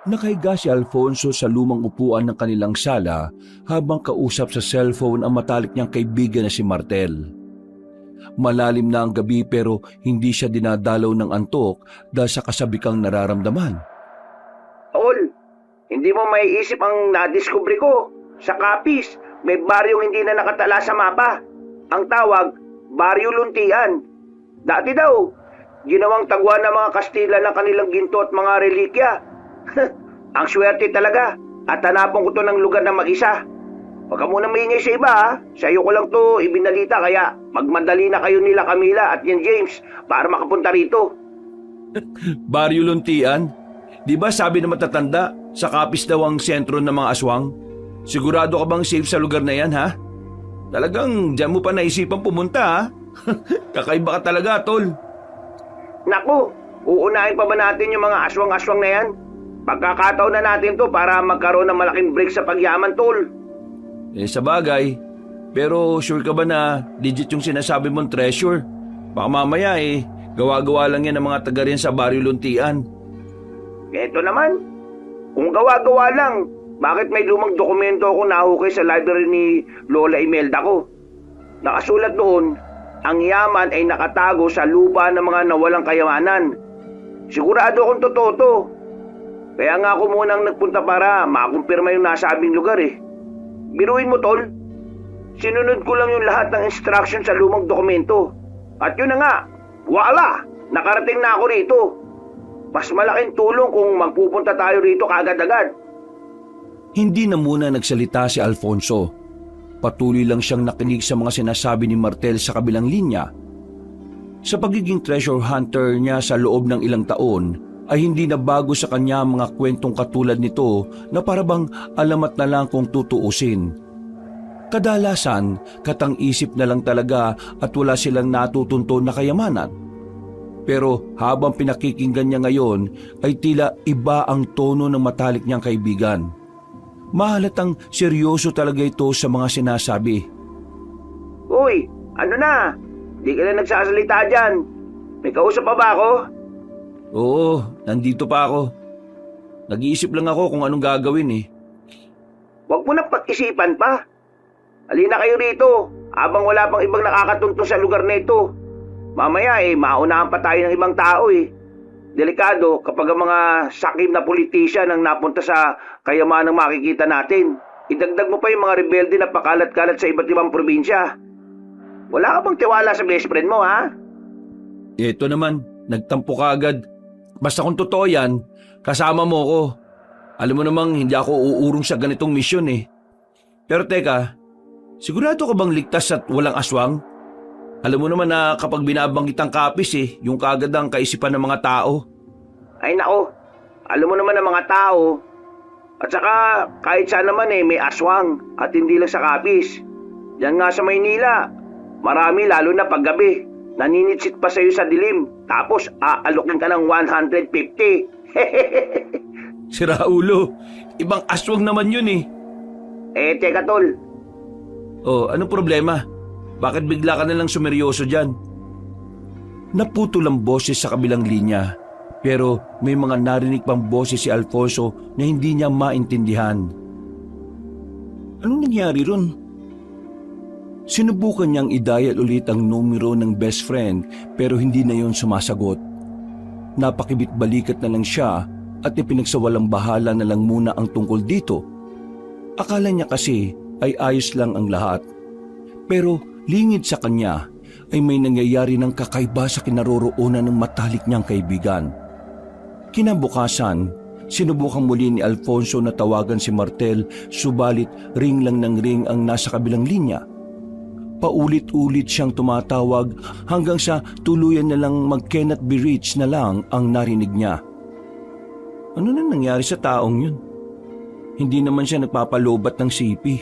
Nakahiga si Alfonso sa lumang upuan ng kanilang sala habang kausap sa cellphone ang matalik niyang kaibigan na si Martel. Malalim na ang gabi pero hindi siya dinadalaw ng antok dahil sa kasabikang nararamdaman. Tol, hindi mo maiisip ang nadiskubre ko. Sa Capiz, may baryong hindi na nakatala sa mapa. Ang tawag, Baryo Luntian. Dati daw, ginawang tagwan ng mga Kastila ng kanilang ginto at mga relikya. Ang swerte talaga. At hanapon ko to ng lugar na mag-isa. Huwag ka muna maingay sa iba ha. Sa iyo ko lang to ibinalita kaya magmadali na kayo nila Camila at yan James para makapunta rito. Baryo Luntian? Di ba sabi na matatanda, sa Capiz daw ang sentro ng mga aswang? Sigurado ka bang safe sa lugar na yan ha? Talagang diyan mo pa naisipan pumunta ha? Kakaiba ka talaga, tol. Naku, uunahin pa ba natin yung mga aswang-aswang na yan? Pagkakataon na natin to para magkaroon ng malaking break sa pagyaman, tol. Sa bagay. Pero sure ka ba na legit yung sinasabi mong treasure? Baka mamaya gawa-gawa lang yan ng mga taga rin sa Baryo Luntian. Eto naman, kung gawa-gawa lang, bakit may lumang dokumento ako nahukay sa library ni Lola Imelda ko? Nakasulat doon, ang yaman ay nakatago sa lupa ng mga nawalang kayamanan. Sigurado akong totoo to. Kaya nga ako munang nagpunta para makumpirma yung nasabing lugar Biruin mo, tol. Sinunod ko lang yung lahat ng instruction sa lumang dokumento. At yun na nga, wala! Nakarating na ako rito. Mas malaking tulong kung magpupunta tayo rito kaagad-agad. Hindi na muna nagsalita si Alfonso. Patuloy lang siyang nakinig sa mga sinasabi ni Martel sa kabilang linya. Sa pagiging treasure hunter niya sa loob ng ilang taon, ay hindi na bago sa kanya mga kwentong katulad nito na parabang alamat na lang kung tutuusin. Kadalasan, katang-isip na lang talaga at wala silang natutunto na kayamanan. Pero habang pinakikinggan niya ngayon ay tila iba ang tono ng matalik niyang kaibigan. Mahalatang seryoso talaga ito sa mga sinasabi. Uy, ano na? Di ka na nagsasalita dyan. May kausap pa ba ako? Oo, nandito pa ako. Nag-iisip lang ako kung anong gagawin Huwag mo na pag-isipan pa. Halina kayo rito habang wala pang ibang nakakatuntong sa lugar na ito. Mamaya maunahan pa tayo ng ibang tao Delikado kapag ang mga sakim na politisyan ang napunta sa kayamanang makikita natin. Idagdag mo pa yung mga rebelde na pakalat-kalat sa iba't ibang probinsya. Wala ka bang tiwala sa best friend mo, ha? Ito naman, nagtampo ka agad. Basta kung totoo yan, kasama mo ko. Alam mo namang hindi ako uurong sa ganitong misyon Pero teka, sigurado ka bang ligtas at walang aswang? Alam mo naman na kapag binabanggit ang Capiz yung kaagad ang kaisipan ng mga tao. Ay nako, alam mo naman ng mga tao. At saka kahit saan naman may aswang at hindi lang sa Capiz. Diyan nga sa Maynila, marami lalo na paggabi. Naninitsit pa sa'yo sa dilim, tapos aalokin ka ng 150. Sira ulo, ibang aswang naman yun Teka tol. Oh, anong problema? Bakit bigla ka nalang sumeryoso dyan? Naputol ang boses sa kabilang linya, pero may mga narinig pang boses si Alfonso na hindi niya maintindihan. Anong nangyari ron? Sinubukan niyang i-dial ulit ang numero ng best friend pero hindi na yon sumasagot. Napakibit-balikat na lang siya at ipinagsawalang bahala na lang muna ang tungkol dito. Akala niya kasi ay ayos lang ang lahat. Pero lingid sa kanya ay may nangyayari ng kakaiba sa kinaroroonan ng matalik niyang kaibigan. Kinabukasan, sinubukan muli ni Alfonso na tawagan si Martel subalit ring lang ng ring ang nasa kabilang linya. Paulit-ulit siyang tumatawag hanggang sa tuluyan na lang mag-cannot be reached na lang ang narinig niya. Ano na nangyari sa taong yun? Hindi naman siya nagpapalobat ng sipi.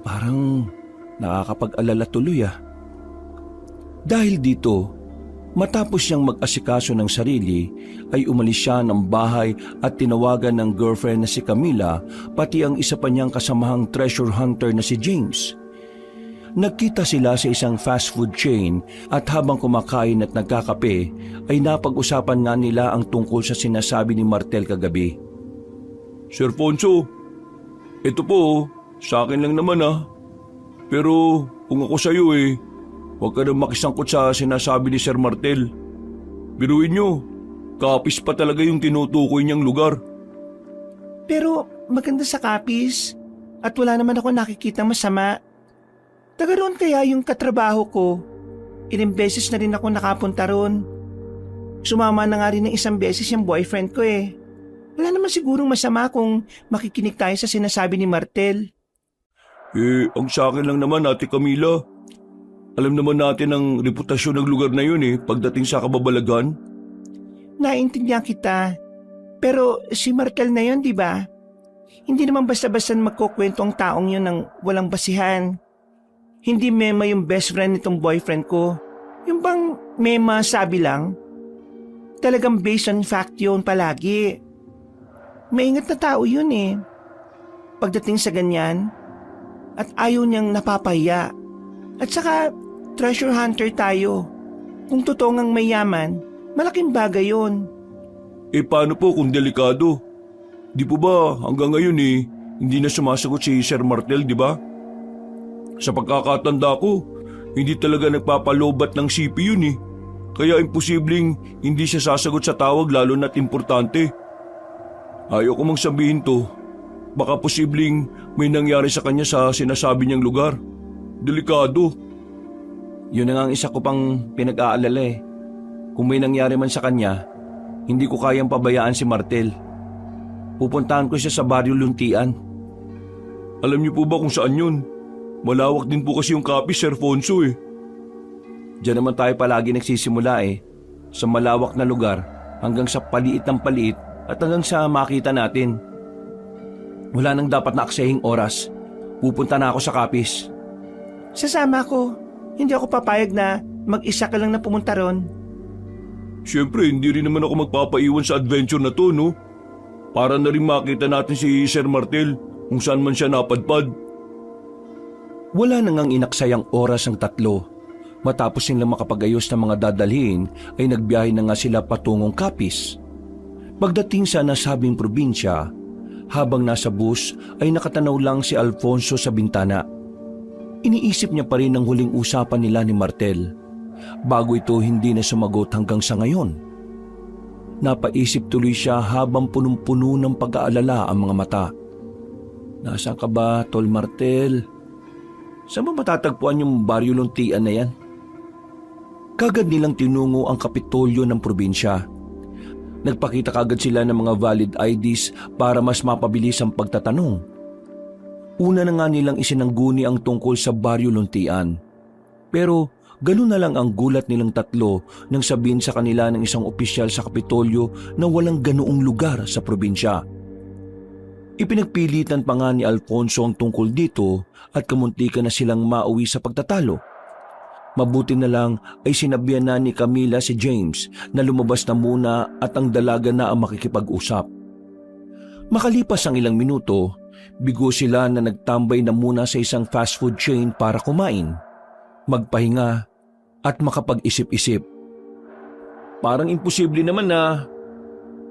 Parang nakakapag-alala tuloy Dahil dito, matapos siyang mag-asikaso ng sarili, ay umalis siya ng bahay at tinawagan ng girlfriend na si Camila pati ang isa pa niyang kasamahang treasure hunter na si James. Nagkita sila sa isang fast food chain at habang kumakain at nagkakape ay napag-usapan nga nila ang tungkol sa sinasabi ni Martel kagabi. Sir Fonso, ito po, sa akin lang naman Pero kung ako sa'yo huwag ka na makisangkot sa sinasabi ni Sir Martel. Biruin nyo, Kapis pa talaga yung tinutukoy niyang lugar. Pero maganda sa Kapis at wala naman ako nakikita masama. Taga roon kaya yung katrabaho ko. Ilang beses na rin ako nakapunta roon. Sumama na nga rin ng isang beses yung boyfriend ko Wala naman sigurong masama kung makikinig tayo sa sinasabi ni Martel. Ang sa akin lang naman, Ate Camila. Alam naman natin ang reputasyon ng lugar na yun pagdating sa kababalagan. Naintindihan kita. Pero si Martel na yun, di ba? Hindi naman basta-basta magkukwento ang taong yun ng walang basihan. Hindi mema yung best friend nitong boyfriend ko. Yung bang mema sabi lang? Talagang based on fact yun palagi. Maingat na tao yun Pagdating sa ganyan, at ayaw niyang napapahiya. At saka, treasure hunter tayo. Kung totoo ngang mayaman, malaking bagay yun. Paano po kung delikado? Di po ba hanggang ngayon hindi na sumasagot si Sir Martel, di ba? Sa pagkakatanda ko, hindi talaga nagpapalobat ng CP yun Kaya imposibleng hindi siya sasagot sa tawag lalo na't importante. Ayaw ko mang sabihin to. Baka posibleng may nangyari sa kanya sa sinasabi niyang lugar. Delikado. Yun na nga ang isa ko pang pinag-aalala Kung may nangyari man sa kanya, hindi ko kayang pabayaan si Martel. Pupuntahan ko siya sa Baryo Luntian. Alam niyo po ba kung saan yun? Malawak din po kasi yung Kapis, Sir Fonso Diyan naman tayo palagi nagsisimula Sa malawak na lugar hanggang sa paliit ng paliit at hanggang sa makita natin. Wala nang dapat na aksaying oras. Pupunta na ako sa Kapis. Sasama ko. Hindi ako papayag na mag-isa ka lang na pumunta ron. Siyempre, hindi rin naman ako magpapaiwan sa adventure na to, no? Para na rin makita natin si Sir Martel kung saan man siya napadpad. Wala na ngang inaksayang oras ang tatlo. Matapos nilang makapagayos ng mga dadalhin ay nagbiyahe na nga sila patungong Kapis. Pagdating sa nasabing probinsya, habang nasa bus ay nakatanaw lang si Alfonso sa bintana. Iniisip niya pa rin ang huling usapan nila ni Martel. Bago ito hindi na sumagot hanggang sa ngayon. Napaisip tuloy siya habang punong-puno ng pag-aalala ang mga mata. Nasaan ka ba, Tol Martel? Saan ba matatagpuan yung Baryo Luntian na yan? Kagad nilang tinungo ang kapitolyo ng probinsya. Nagpakita kagad sila ng mga valid IDs para mas mapabilis ang pagtatanong. Una na nga nilang isinangguni ang tungkol sa Baryo Luntian. Pero ganun na lang ang gulat nilang tatlo nang sabihin sa kanila ng isang opisyal sa kapitolyo na walang ganoong lugar sa probinsya. Ipinagpilitan pa nga ni Alfonso ang tungkol dito at kamuntikan na silang mauwi sa pagtatalo. Mabuti na lang ay sinabihan na ni Camila si James na lumabas na muna at ang dalaga na ang makikipag-usap. Makalipas ang ilang minuto, bigo sila na nagtambay na muna sa isang fast food chain para kumain, magpahinga at makapag-isip-isip. Parang imposible naman na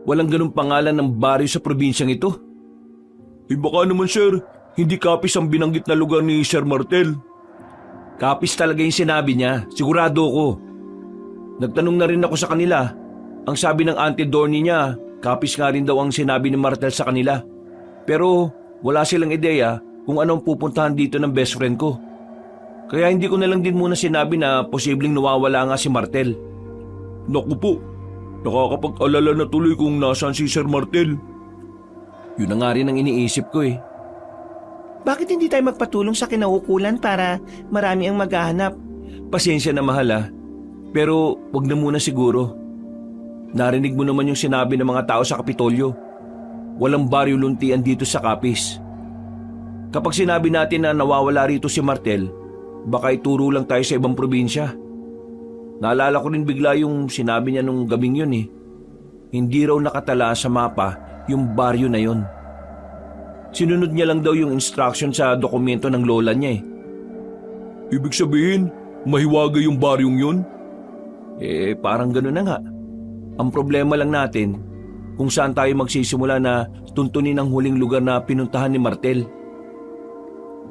walang ganung pangalan ng baryo sa probinsyang ito. Baka naman sir, hindi Kapis ang binanggit na lugar ni Sir Martel. Kapis talaga yung sinabi niya, sigurado ko. Nagtanong na rin ako sa kanila. Ang sabi ng Auntie Dorny niya, Kapis nga rin daw ang sinabi ni Martel sa kanila. Pero wala silang ideya kung anong pupuntahan dito ng best friend ko. Kaya hindi ko na lang din muna sinabi na posibleng nawawala nga si Martel. Naku po, nakakapag-alala na tuloy kung nasaan si Sir Martel. Yun na nga rin ang iniisip ko Bakit hindi tayo magpatulong sa kinaukulan para marami ang maghahanap? Pasensya na mahal pero wag na muna siguro. Narinig mo naman yung sinabi ng mga tao sa Kapitolyo. Walang Baryo Luntian dito sa Kapis. Kapag sinabi natin na nawawala rito si Martel, baka ituro lang tayo sa ibang probinsya. Naalala ko rin bigla yung sinabi niya nung gabing yun Hindi raw nakatala sa mapa yung baryo na yun. Sinunod niya lang daw yung instruction sa dokumento ng lola niya Ibig sabihin, mahiwaga yung baryong yun? Parang gano'n na nga. Ang problema lang natin, kung saan tayo magsisimula na tuntunin ang huling lugar na pinuntahan ni Martel.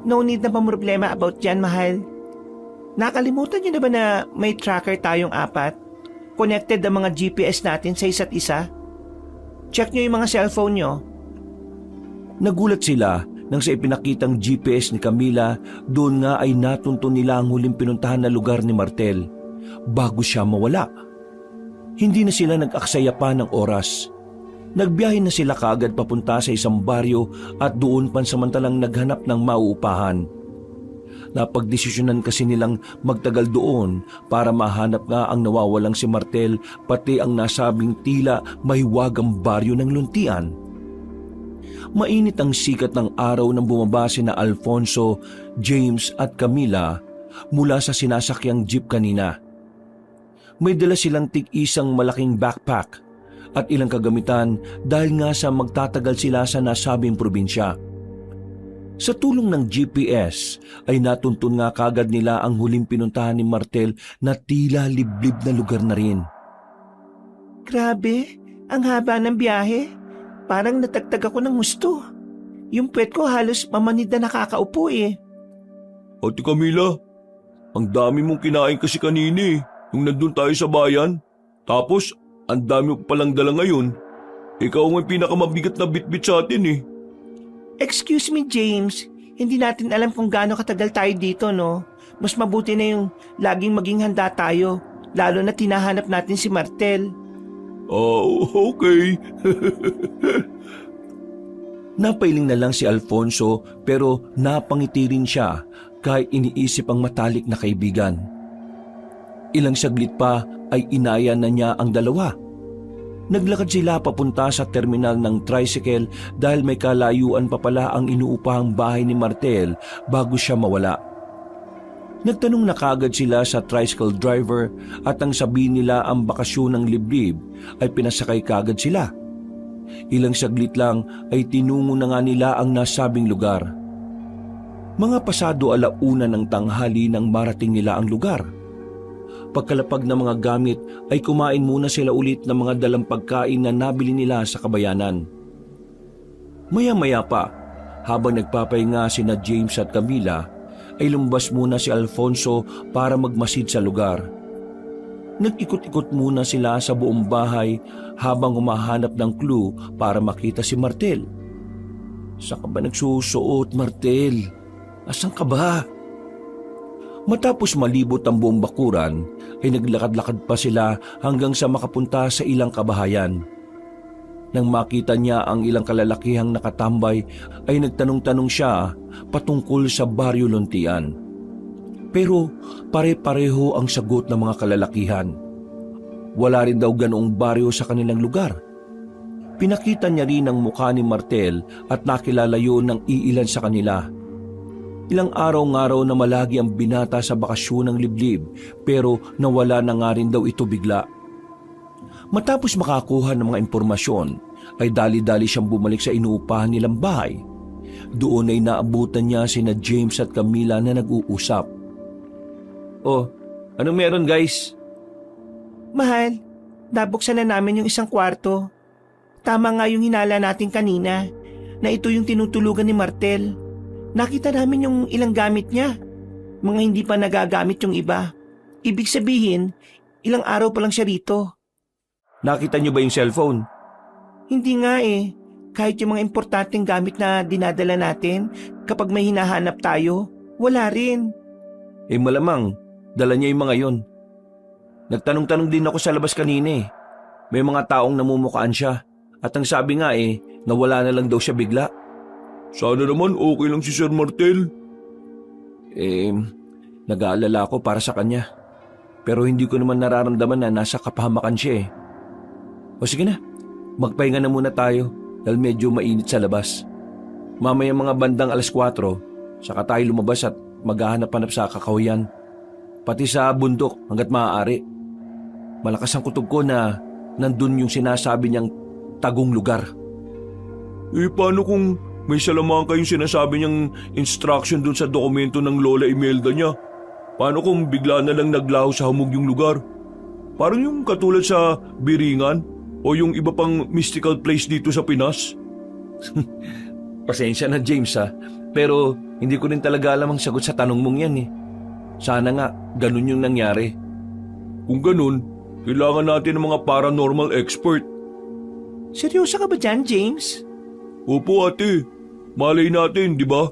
No need na problema about yan, mahal. Nakalimutan niyo na ba na may tracker tayong 4? Connected ang mga GPS natin sa isa't isa? Check niyo yung mga cellphone niyo. Nagulat sila nang sa ipinakitang GPS ni Camila, doon nga ay natunto nila ang huling pinuntahan na lugar ni Martel bago siya mawala. Hindi na sila nag-aksaya pa ng oras. Nagbiyahe na sila kaagad papunta sa isang baryo at doon pansamantalang naghanap ng mauupahan. Napagdesisyonan kasi nilang magtagal doon para mahanap nga ang nawawalang si Martel pati ang nasabing tila mahiwagang baryo ng luntian. Mainit ang sikat ng araw nang bumaba sina Alfonso, James at Camila mula sa sinasakyang jeep kanina. May dala silang tig-isang malaking backpack at ilang kagamitan dahil nga sa magtatagal sila sa nasabing probinsya. Sa tulong ng GPS ay natuntun nga kagad nila ang huling pinuntahan ni Martel na tila liblib na lugar na rin. Grabe, ang haba ng biyahe. Parang natagtag ako ng gusto. Yung puwet ko halos mamanid na nakakaupo eh. Ate Camila, ang dami mong kinain kasi kanina nung nandun tayo sa bayan. Tapos, ang dami mo palang dala ngayon. Ikaw ang may pinakamabigat na bitbit sa atin Excuse me, James. Hindi natin alam kung gaano katagal tayo dito, no? Mas mabuti na yung laging maging handa tayo, lalo na tinahanap natin si Martel. Okay. Napailing na lang si Alfonso pero napangiti rin siya kahit iniisip ang matalik na kaibigan. Ilang saglit pa ay inaya na niya ang dalawa. Naglakad sila papunta sa terminal ng tricycle dahil may kalayuan pa pala ang inuupahang bahay ni Martel bago siya mawala. Nagtanong na kagad sila sa tricycle driver at ang sabihin nila ang bakasyon ng liblib ay pinasakay kagad sila. Ilang saglit lang ay tinungo na nga nila ang nasabing lugar. Mga pasado 1:00 ng tanghali nang marating nila ang lugar. Pagkalapag ng mga gamit ay kumain muna sila ulit ng mga dalang pagkain na nabili nila sa kabayanan. Maya-maya pa, habang nagpapahinga sina James at Camila, ay lumabas muna si Alfonso para magmasid sa lugar. Nag-ikot-ikot muna sila sa buong bahay habang humahanap ng clue para makita si Martel. Saan ka ba nagsusuot, Martel? Asan ka ba? Matapos malibot ang buong bakuran, ay naglakad-lakad pa sila hanggang sa makapunta sa ilang kabahayan. Nang makita niya ang ilang kalalakihang nakatambay, ay nagtanong-tanong siya patungkol sa baryo luntian. Pero pare-pareho ang sagot ng mga kalalakihan. Wala rin daw ganoong baryo sa kanilang lugar. Pinakita niya rin ang mukha ni Martel at nakilala yun ng iilan sa kanila. Ilang araw-araw na malagi ang binata sa bakasyon ng liblib pero nawala na nga rin daw ito bigla. Matapos makakuha ng mga impormasyon, ay dali-dali siyang bumalik sa inuupahan nilang bahay. Doon ay naabutan niya sina James at Camila na nag-uusap. Oh, anong meron guys? Mahal, nabuksan na namin yung isang kwarto. Tama nga yung hinala natin kanina, na ito yung tinutulugan ni Martel. Nakita namin yung ilang gamit niya. Mga hindi pa nagagamit yung iba. Ibig sabihin, ilang araw pa lang siya rito. Nakita niyo ba yung cellphone? Hindi nga eh. Kahit yung mga importanteng gamit na dinadala natin, kapag may hinahanap tayo, wala rin. Malamang, dala niya yung mga yon. Nagtanong-tanong din ako sa labas kanina May mga taong namumukaan siya. At ang sabi nga nawala na lang daw siya bigla. Sana naman okay lang si Sir Martel. Nag-aalala ako para sa kanya. Pero hindi ko naman nararamdaman na nasa kapahamakan siya O sige na, magpahinga na muna tayo dahil medyo mainit sa labas. Mamaya mga bandang 4:00, saka tayo lumabas at maghahanap-hanap sa kakahuyan. Pati sa bundok hanggat maaari. Malakas ang kutob ko na nandun yung sinasabi niyang tagong lugar. Paano kung may salamaan kayong sinasabi niyang instruction dun sa dokumento ng Lola Imelda niya? Paano kung bigla na lang naglaho sa hamog yung lugar? Parang yung katulad sa Biringan o yung iba pang mystical place dito sa Pinas. Pasensya na James pero hindi ko rin talaga alam ang sagot sa tanong mong yan eh. Sana nga ganun yung nangyari. Kung ganun, kailangan natin ng mga paranormal expert. Seryoso ka ba dyan, James? Opo ate, malay natin, di ba?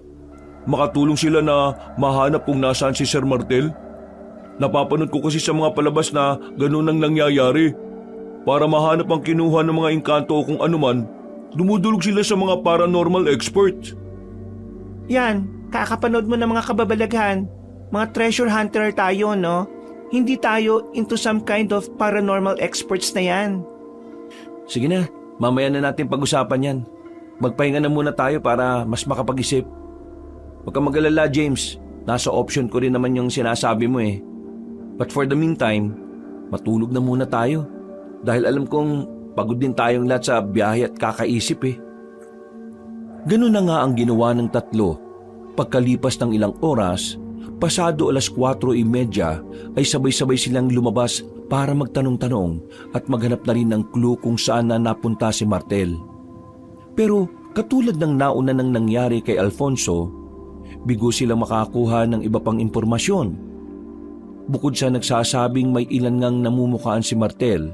Makatulong sila na mahanap kung nasaan si Sir Martel. Napapanood ko kasi sa mga palabas na ganun ang nangyayari. Para mahanap ang kinuha ng mga engkanto o kung anuman, dumudulog sila sa mga paranormal experts. Yan, kakapanood mo ng mga kababalaghan. Mga treasure hunter tayo, no? Hindi tayo into some kind of paranormal experts na yan. Sige na, mamaya na natin pag-usapan yan. Magpahinga na muna tayo para mas makapag-isip. Huwag kang mag-alala, James. Nasa option ko rin naman yung sinasabi mo eh. But for the meantime, matulog na muna tayo. Dahil alam kong pagod din tayong lahat sa biyahe at kakaisip eh. Ganun na nga ang ginawa ng tatlo. Pagkalipas ng ilang oras, pasado 4:30 ay sabay-sabay silang lumabas para magtanong-tanong at maghanap na rin ng clue kung saan na napunta si Martel. Pero katulad ng nauna nang nangyari kay Alfonso, bigo silang makakuha ng iba pang impormasyon. Bukod sa nagsasabing may ilan ngang namumukhaan si Martel,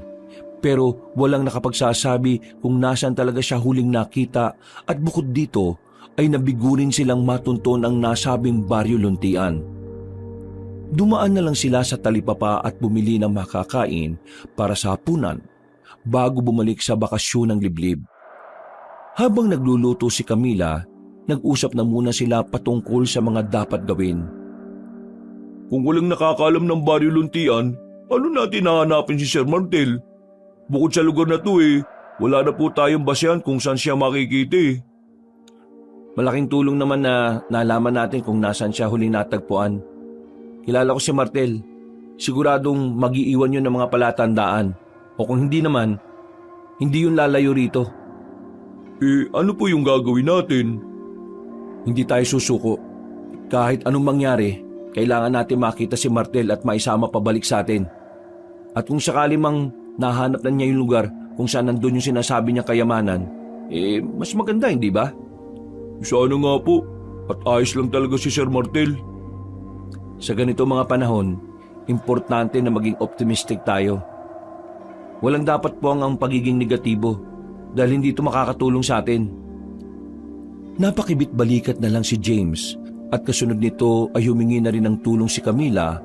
pero walang nakapagsasabi kung nasaan talaga siya huling nakita at bukod dito ay nabigurin silang matunton ang nasabing Baryo Luntian. Dumaan na lang sila sa talipapa at bumili ng makakain para sa hapunan bago bumalik sa bakasyon ng liblib. Habang nagluluto si Camila, nag-usap na muna sila patungkol sa mga dapat gawin. Kung walang nakakaalam ng Baryo Luntian, ano natin hahanapin si Sir Martel? Bukod sa lugar na to wala na po tayong basehan kung saan siya makikita eh. Malaking tulong naman na nalaman natin kung nasaan siya huling natagpuan. Kilala ko si Martel. Siguradong mag-iiwan yun ng mga palatandaan. O kung hindi naman, hindi yun lalayo rito. Ano po yung gagawin natin? Hindi tayo susuko. Kahit anong mangyari, kailangan natin makita si Martel at maisama pabalik sa atin. At kung sakali mang nahanap na niya yung lugar kung saan nandun yung sinasabi niya kayamanan, mas maganda, hindi ba? Sana nga po. At ayos lang talaga si Sir Martel. Sa ganito mga panahon, importante na maging optimistic tayo. Walang dapat po ang pagiging negatibo dahil hindi ito makakatulong sa atin. Napakibit balikat na lang si James at kasunod nito ay humingi na rin ng tulong si Camila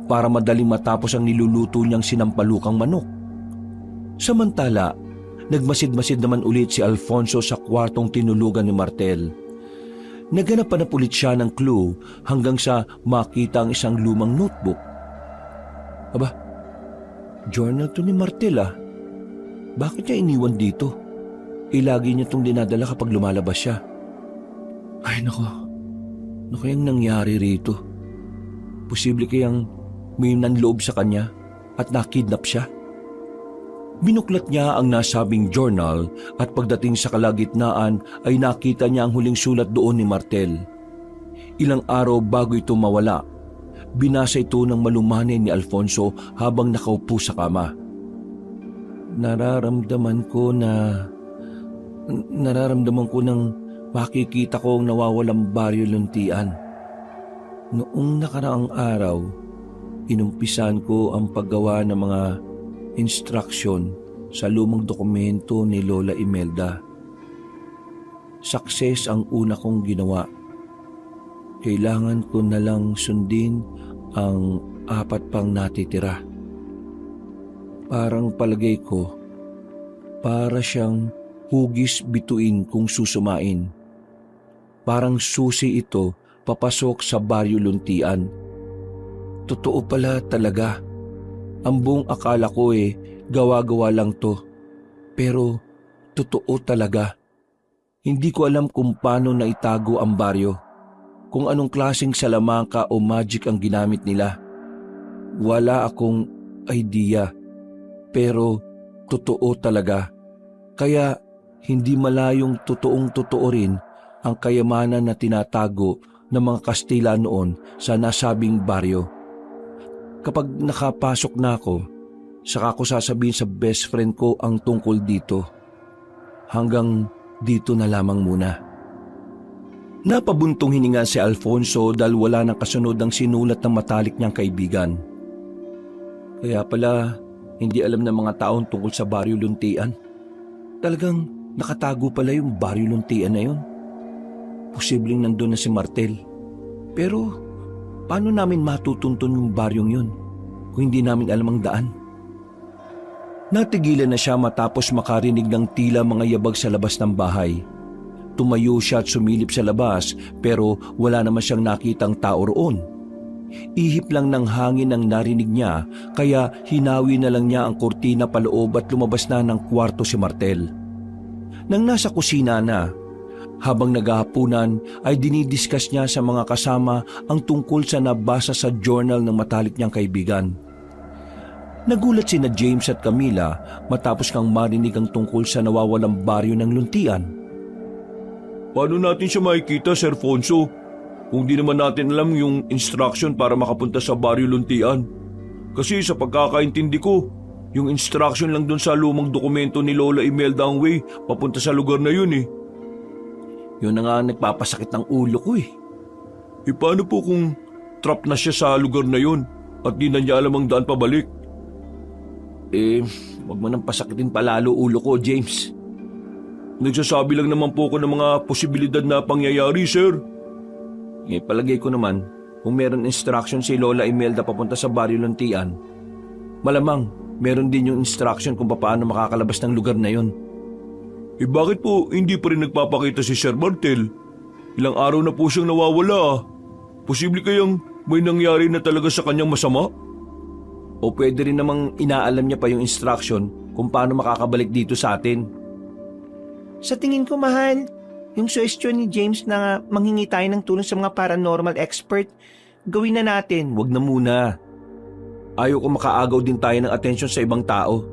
para madaling matapos ang niluluto niyang sinampalukang manok. Samantala, nagmasid-masid naman ulit si Alfonso sa kwartong tinulugan ni Martel. Naghanap pa na ulit siya ng clue hanggang sa makita ang isang lumang notebook. Aba, journal to ni Martel Bakit niya iniwan dito? Lagi niya itong dinadala kapag lumalabas siya. Ay nako, ano kayang nangyari rito? Posible kayang may nanloob sa kanya at nakidnap siya? Binuklat niya ang nasabing journal at pagdating sa kalagitnaan ay nakita niya ang huling sulat doon ni Martel. Ilang araw bago ito mawala, binasa ito ng malumanay ni Alfonso habang nakaupo sa kama. Nararamdaman ko ng makikita ko ang nawawalang Baryo Luntian. Noong nakaraang araw, inumpisan ko ang paggawa ng mga instruction sa lumang dokumento ni Lola Imelda. Success ang una kong ginawa. Kailangan ko na lang sundin ang 4 pang natitira. Parang palagay ko, para siyang hugis bituin kung susumain. Parang susi ito papasok sa Baryo Luntian. Totoo pala talaga. Ang buong akala ko gawa-gawa lang to. Pero totoo talaga. Hindi ko alam kung paano naitago ang baryo. Kung anong klaseng salamangka o magic ang ginamit nila. Wala akong idea. Pero totoo talaga. Kaya hindi malayong totoong-totoo rin ang kayamanan na tinatago ng mga Kastila noon sa nasabing baryo. Kapag nakapasok na ako, saka ko sasabihin sa best friend ko ang tungkol dito. Hanggang dito na lamang muna. Napabuntong hininga si Alfonso dahil wala nang kasunod ang sinulat ng matalik niyang kaibigan. Kaya pala, hindi alam ng mga taong tungkol sa Baryo Luntian. Talagang nakatago pala yung Baryo Luntian na yun. Posibleng nandun na si Martel. Pero, paano namin matutuntun yung baryong yun kung hindi namin alam ang daan? Natigilan na siya matapos makarinig ng tila mga yabag sa labas ng bahay. Tumayo siya at sumilip sa labas pero wala naman siyang nakitang tao roon. Ihip lang ng hangin ang narinig niya kaya hinawi na lang niya ang kurtina paloob at lumabas na ng kwarto si Martel. Nang nasa kusina na, habang naghahapunan ay dinidiscuss niya sa mga kasama ang tungkol sa nabasa sa journal ng matalik niyang kaibigan. Nagulat sina James at Camila matapos kang marinig ang tungkol sa nawawalang baryo ng Luntian. Paano natin siya makikita, Sir Fonso? Kung di naman natin alam yung instruction para makapunta sa Baryo Luntian. Kasi sa pagkakaintindi ko, yung instruction lang dun sa lumang dokumento ni Lola Imelda ang way papunta sa lugar na yun eh. Yun na nga nagpapasakit ng ulo ko eh. Paano po kung trap na siya sa lugar na yun at di na niya alam ang daan pabalik? Wag mo nang pasakitin palalo ulo ko, James. Nagsasabi lang naman po ako ng mga posibilidad na pangyayari, sir. Palagay ko naman, kung meron instruction si Lola Imelda papunta sa Baryo Luntian, malamang meron din yung instruction kung paano makakalabas ng lugar na yun. Bakit po hindi pa rin nagpapakita si Sir Martel? Ilang araw na po siyang nawawala ah. Posible kayang may nangyari na talaga sa kanyang masama? O pwede rin namang inaalam niya pa yung instruction kung paano makakabalik dito sa atin. Sa tingin ko, mahal, yung suggestion ni James na manghingi tayo ng tulong sa mga paranormal expert, gawin na natin. Wag na muna. Ayaw ko makaagaw din tayo ng atensyon sa ibang tao.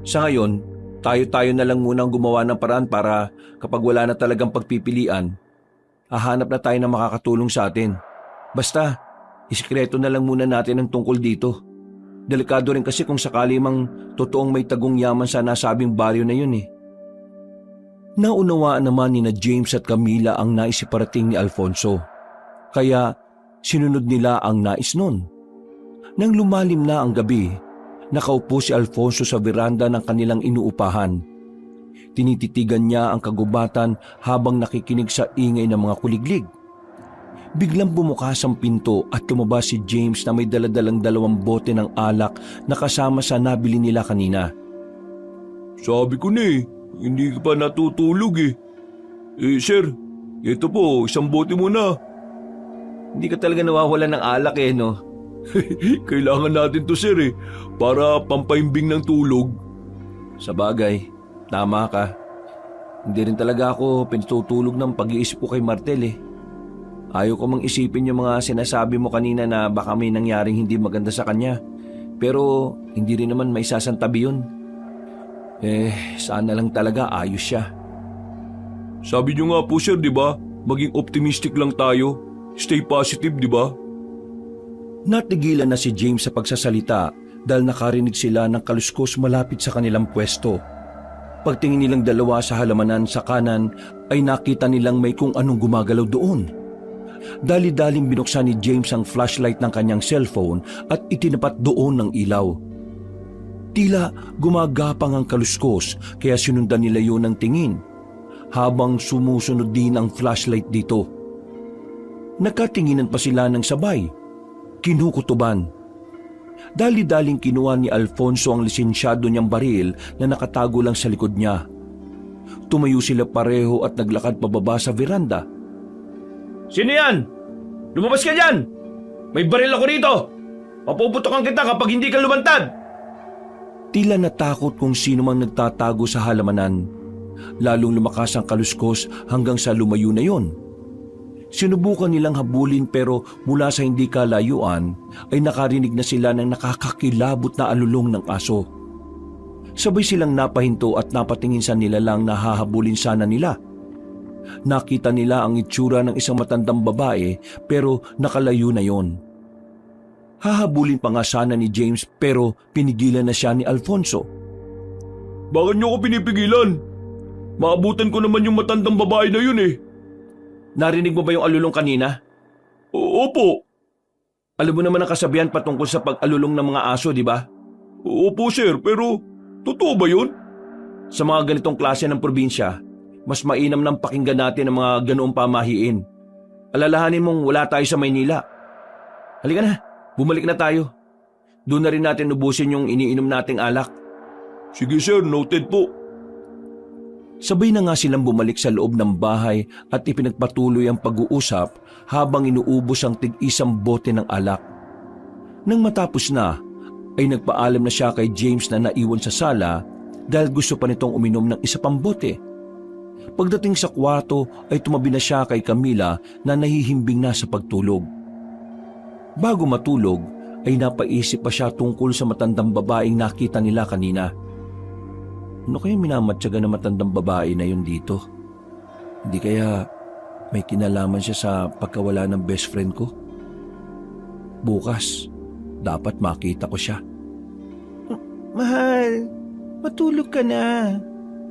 Sa ngayon, tayo-tayo na lang muna ang gumawa ng paraan para kapag wala na talagang pagpipilian, hahanap na tayo ng makakatulong sa atin. Basta, isikreto na lang muna natin ang tungkol dito. Delikado rin kasi kung sakali mang totoong may tagong yaman sa nasabing baryo na yun eh. Naunawaan naman ni na James at Camila ang naisiparating ni Alfonso. Kaya sinunod nila ang nais nun. Nang lumalim na ang gabi, nakaupo si Alfonso sa veranda ng kanilang inuupahan. Tinititigan niya ang kagubatan habang nakikinig sa ingay ng mga kuliglig. Biglang bumukas ang pinto at lumabas si James na may daladalang 2 bote ng alak na kasama sa nabili nila kanina. Sabi ko na eh, hindi ka pa natutulog eh. Sir, ito po, 1 bote muna. Hindi ka talaga nawawala ng alak eh, no? Kailangan natin to, sir eh, para pampaimbing ng tulog. Sa bagay, tama ka. Hindi rin talaga ako pinatutulog ng pag-iisip ko kay Martel eh. Ayaw ko mang isipin yung mga sinasabi mo kanina na baka may nangyaring hindi maganda sa kanya. Pero hindi rin naman may sasantabi yun. Sana lang talaga ayos siya. Sabi niyo nga po, sir, di ba? Maging optimistic lang tayo. Stay positive, di ba? Natigilan na si James sa pagsasalita dahil nakarinig sila ng kaluskos malapit sa kanilang pwesto. Pagtingin nilang dalawa sa halamanan sa kanan ay nakita nilang may kung anong gumagalaw doon. Dali-daling binuksan ni James ang flashlight ng kanyang cellphone at itinapat doon ng ilaw. Tila gumagapang ang kaluskos kaya sinundan nila yun ng tingin habang sumusunod din ang flashlight dito. Nagkatinginan pa sila ng sabay. Kinukutuban. Dali-daling kinuha ni Alfonso ang lisensyado niyang baril na nakatago lang sa likod niya. Tumayo sila pareho at naglakad pababa sa veranda. Sino yan? Lumabas ka dyan! May baril ako rito! Papuputokan kita kapag hindi ka lumantad! Tila natakot kung sino mang nagtatago sa halamanan. Lalong lumakas ang kaluskos hanggang sa lumayo na yon. Sinubukan nilang habulin pero mula sa hindi kalayuan ay nakarinig na sila ng nakakakilabot na alulong ng aso. Sabay silang napahinto at napatingin sa nilalang na hahabulin sana nila. Nakita nila ang itsura ng isang matandang babae pero nakalayo na yon. Hahabulin pa nga sana ni James pero pinigilan na siya ni Alfonso. Bakit niyo ako pinipigilan? Maabutan ko naman yung matandang babae na yun eh. Narinig mo ba yung alulong kanina? Opo. Alam mo naman ang kasabihan patungkol sa pag-alulong ng mga aso, di ba? Opo sir, pero totoo ba yun? Sa mga ganitong klase ng probinsya, mas mainam nang pakinggan natin ang mga ganoong pamahiin. Alalahanin mong wala tayo sa Maynila. Halika na, bumalik na tayo. Doon na rin natin ubusin yung iniinom nating alak. Sige sir, noted po. Sabay na nga silang bumalik sa loob ng bahay at ipinagpatuloy ang pag-uusap habang inuubos ang tig-isang bote ng alak. Nang matapos na, ay nagpaalam na siya kay James na naiwan sa sala dahil gusto pa nitong uminom ng isa pang bote. Pagdating sa kwarto ay tumabi na siya kay Camila na nahihimbing na sa pagtulog. Bago matulog ay napaisip pa siya tungkol sa matandang babaeng nakita nila kanina. Ano kaya minamatyaga na matandang babae na yun dito? Hindi kaya may kinalaman siya sa pagkawala ng best friend ko? Bukas, dapat makita ko siya. Mahal, matulog ka na.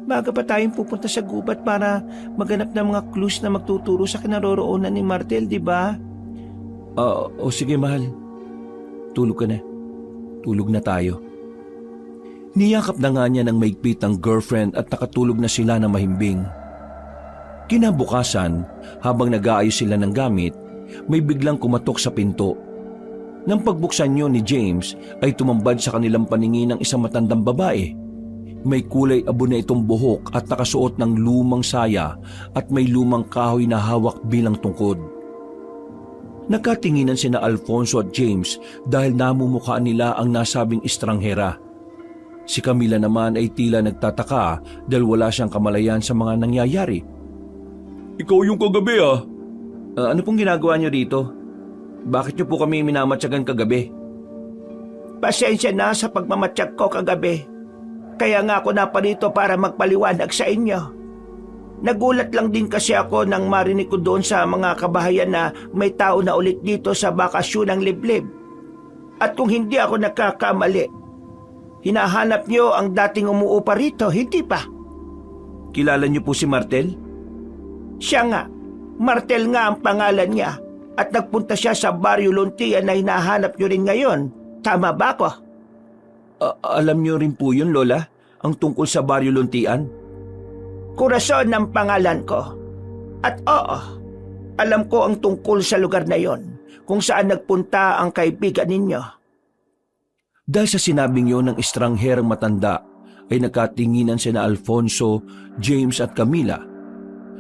Baga pa tayong pupunta sa gubat para maghanap ng mga clues na magtuturo sa kinaroroonan ni Martel, di ba? O sige mahal, tulog ka na. Tulog na tayo. Niyakap na nga niya ng maigpit ang girlfriend at nakatulog na sila na mahimbing. Kinabukasan, habang nag-aayos sila ng gamit, may biglang kumatok sa pinto. Nang pagbuksan niyo ni James ay tumambad sa kanilang paningin ng isang matandang babae. May kulay abo na itong buhok at nakasuot ng lumang saya at may lumang kahoy na hawak bilang tungkod. Nagkatinginan sina Alfonso at James dahil namumukhaan nila ang nasabing estranghera. Si Camila naman ay tila nagtataka dahil wala siyang kamalayan sa mga nangyayari. Ikaw yung kagabi ah. Ano pong ginagawa niyo dito? Bakit niyo po kami minamatyagan kagabi? Pasensya na sa pagmamatsyag ko kagabi. Kaya nga ako naparito para magpaliwanag sa inyo. Nagulat lang din kasi ako nang marinig ko doon sa mga kabahayan na may tao na ulit dito sa bakasyon ng liblib. At kung hindi ako nagkakamali, hinahanap niyo ang dating umuupa rito, hindi ba? Kilala niyo po si Martel? Siya nga. Martel nga ang pangalan niya. At nagpunta siya sa Baryo Luntian na hinahanap niyo rin ngayon. Tama ba ko? Alam niyo rin po yun, Lola? Ang tungkol sa Baryo Luntian? Corazon ang pangalan ko. At oo, alam ko ang tungkol sa lugar na yon, kung saan nagpunta ang kaibigan ninyo. Dahil sa sinabing yon ng estrangherang matanda, ay nakatinginan sina Alfonso, James at Camila.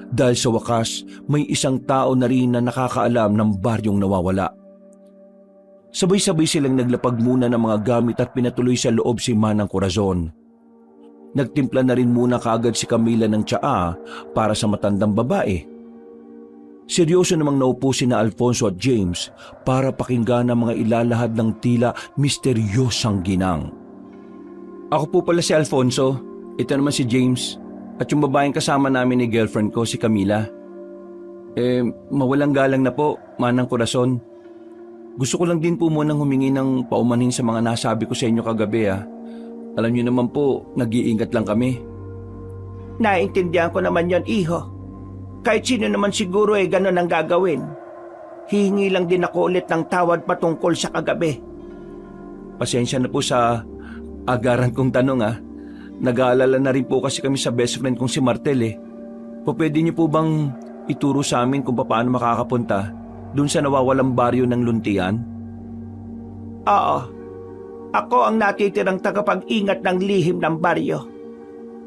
Dahil sa wakas, may isang tao na rin na nakakaalam ng baryong nawawala. Sabay-sabay silang naglapag muna ng mga gamit at pinatuloy sa loob si Manang Corazon. Nagtimpla na rin muna kaagad si Camila ng tsaa para sa matandang babae. Seryoso namang naupo sina Alfonso at James para pakinggan ang mga ilalahad ng tila misteryosang ginang. Ako po pala si Alfonso, ito naman si James, at yung babaeng kasama namin ni girlfriend ko, si Camila. Mawalang galang na po, Manang Corazon. Gusto ko lang din po munang humingi ng paumanhin sa mga nasabi ko sa inyo kagabi ah. Alam niyo naman po, nag-iingat lang kami. Naintindihan ko naman yon, iho. Kahit sino naman siguro ay ganun ang gagawin. Hihingi lang din ako ulit ng tawad patungkol sa kagabi. Pasensya na po sa agaran kong tanong ah. Nag-aalala na rin po kasi kami sa best friend kong si Martel eh. Pwede niyo po bang ituro sa amin kung paano makakapunta dun sa nawawalang baryo ng Luntian? Oo. Ako ang natitirang tagapag-ingat ng lihim ng baryo.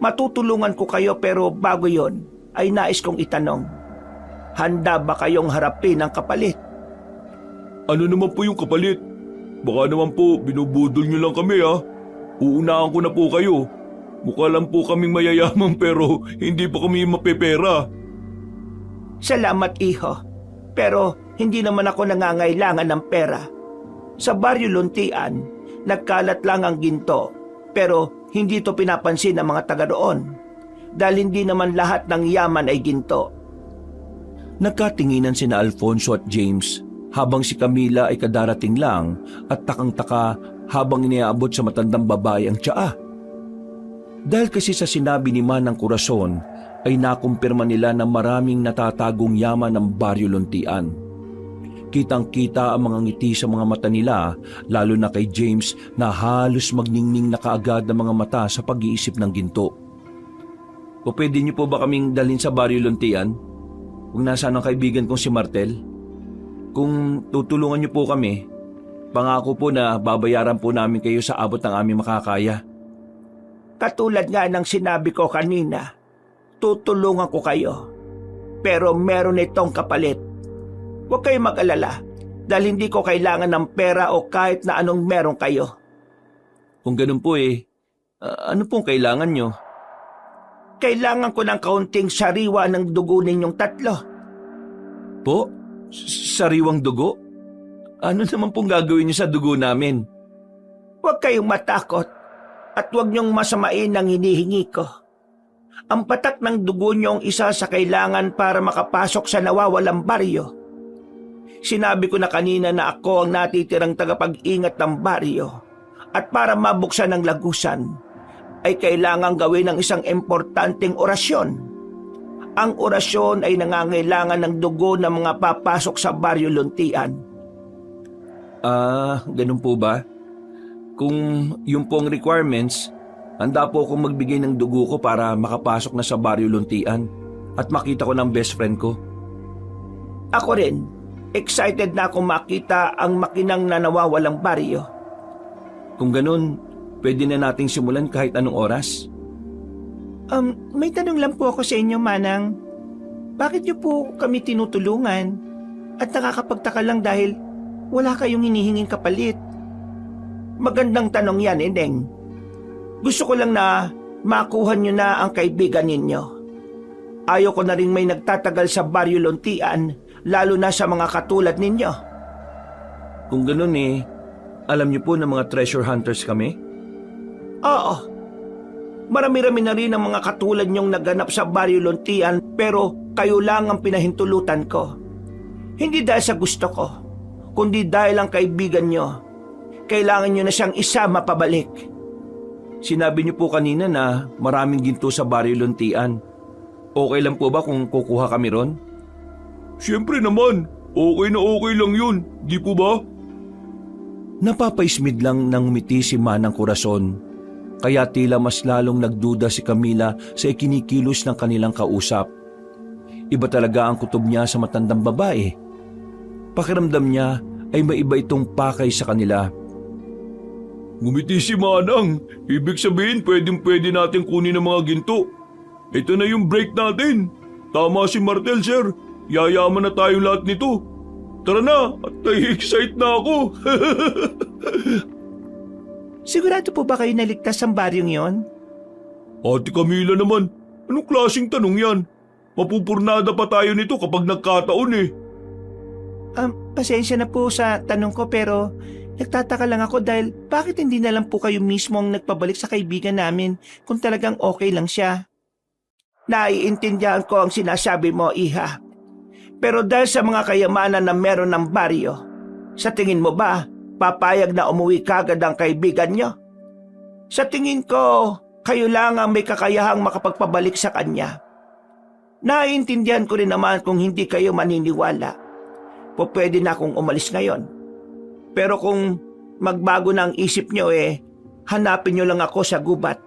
Matutulungan ko kayo pero bago yon ay nais kong itanong. Handa ba kayong harapin ang kapalit? Ano naman po yung kapalit? Baka naman po binubudol niyo lang kami ah. Uunahan ko na po kayo. Mukha lang po kaming mayayaman pero hindi pa kami mapepera. Salamat, iho. Pero hindi naman ako nangangailangan ng pera. Sa Baryo Luntian, nagkalat lang ang ginto, pero hindi ito pinapansin ng mga taga doon. Dahil hindi naman lahat ng yaman ay ginto. Nagkatinginan sina Alfonso at James habang si Camila ay kadarating lang at takang-taka habang iniaabot sa matandang babae ang tsaa. Dahil kasi sa sinabi ni Manang Corazon ay nakumpirma nila na maraming natatagong yaman ng Baryo Luntian. Kitang-kita ang mga ngiti sa mga mata nila, lalo na kay James na halos magningning na kaagad ng mga mata sa pag-iisip ng ginto. O pwede niyo po ba kaming dalhin sa Baryo Luntian? Kung nasaan ang kaibigan kong si Martel? Kung tutulungan niyo po kami, pangako po na babayaran po namin kayo sa abot ng aming makakaya. Katulad nga ng sinabi ko kanina, tutulungan ko kayo. Pero meron itong kapalit. Huwag kayong mag-alala dahil hindi ko kailangan ng pera o kahit na anong meron kayo. Kung ganun po ano pong kailangan nyo? Kailangan ko ng kaunting sariwa ng dugo ninyong tatlo. Po? Sariwang dugo? Ano naman pong gagawin nyo sa dugo namin? Huwag kayong matakot at huwag niyong masamain ang hinihingi ko. Ang patak ng dugo niyo ang isa sa kailangan para makapasok sa nawawalang baryo. Sinabi ko na kanina na ako ang natitirang tagapag-ingat ng baryo at para mabuksan ang lagusan ay kailangan gawin ng isang importanteng orasyon. Ang orasyon ay nangangailangan ng dugo ng mga papasok sa Baryo Luntian. Ganun po ba? Kung yung pong requirements, handa po akong magbigay ng dugo ko para makapasok na sa Baryo Luntian at makita ko ng best friend ko. Ako rin, excited na akong makita ang makinang na nawawalang baryo. Kung ganun, pwede na nating simulan kahit anong oras. May tanong lang po ako sa inyo, Manang. Bakit niyo po kami tinutulungan? At nakakapagtaka lang dahil wala kayong hinihinging kapalit. Magandang tanong yan, Ineng. Gusto ko lang na makuha niyo na ang kaibigan ninyo. Ayaw ko na rin may nagtatagal sa Baryo Luntian, lalo na sa mga katulad ninyo. Kung ganun alam niyo po na mga treasure hunters kami? Oo. Marami-rami na rin ang mga katulad niyong naganap sa Baryo Luntian pero kayo lang ang pinahintulutan ko. Hindi dahil sa gusto ko, kundi dahil ang kaibigan niyo. Kailangan niyo na siyang isama pabalik. Sinabi niyo po kanina na maraming ginto sa Baryo Luntian. Okay lang po ba kung kukuha kami ron? Siyempre naman, okay na okay lang yun, di po ba? Napapaismid lang ng ngumiti si Manang Corazon. Kaya tila mas lalong nagduda si Camila sa ikinikilos ng kanilang kausap. Iba talaga ang kutob niya sa matandang babae. Pakiramdam niya ay maiba itong pakay sa kanila. Ngumiti si Manang, ibig sabihin pwedeng-pwede natin kunin ang mga ginto. Ito na yung break natin. Tama si Martel, sir. Yayaman na tayo lahat nito. Tara na, at nai-excite na ako. Sigurado po ba kayo naligtas ang baryong yon? Ate Camila naman, anong klaseng tanong yan? Mapupurnada pa tayo nito kapag nagkataon Pasensya na po sa tanong ko pero nagtataka lang ako dahil bakit hindi na lang po kayo mismo ang nagpabalik sa kaibigan namin kung talagang okay lang siya? Naiintindihan ko ang sinasabi mo, Iha. Pero dahil sa mga kayamanan na meron ng baryo, sa tingin mo ba, papayag na umuwi kagad ang kaibigan niyo? Sa tingin ko, kayo lang ang may kakayahang makapagpabalik sa kanya. Naiintindihan ko rin naman kung hindi kayo maniniwala. Pwede na akong umalis ngayon. Pero kung magbago na ang isip niyo hanapin niyo lang ako sa gubat.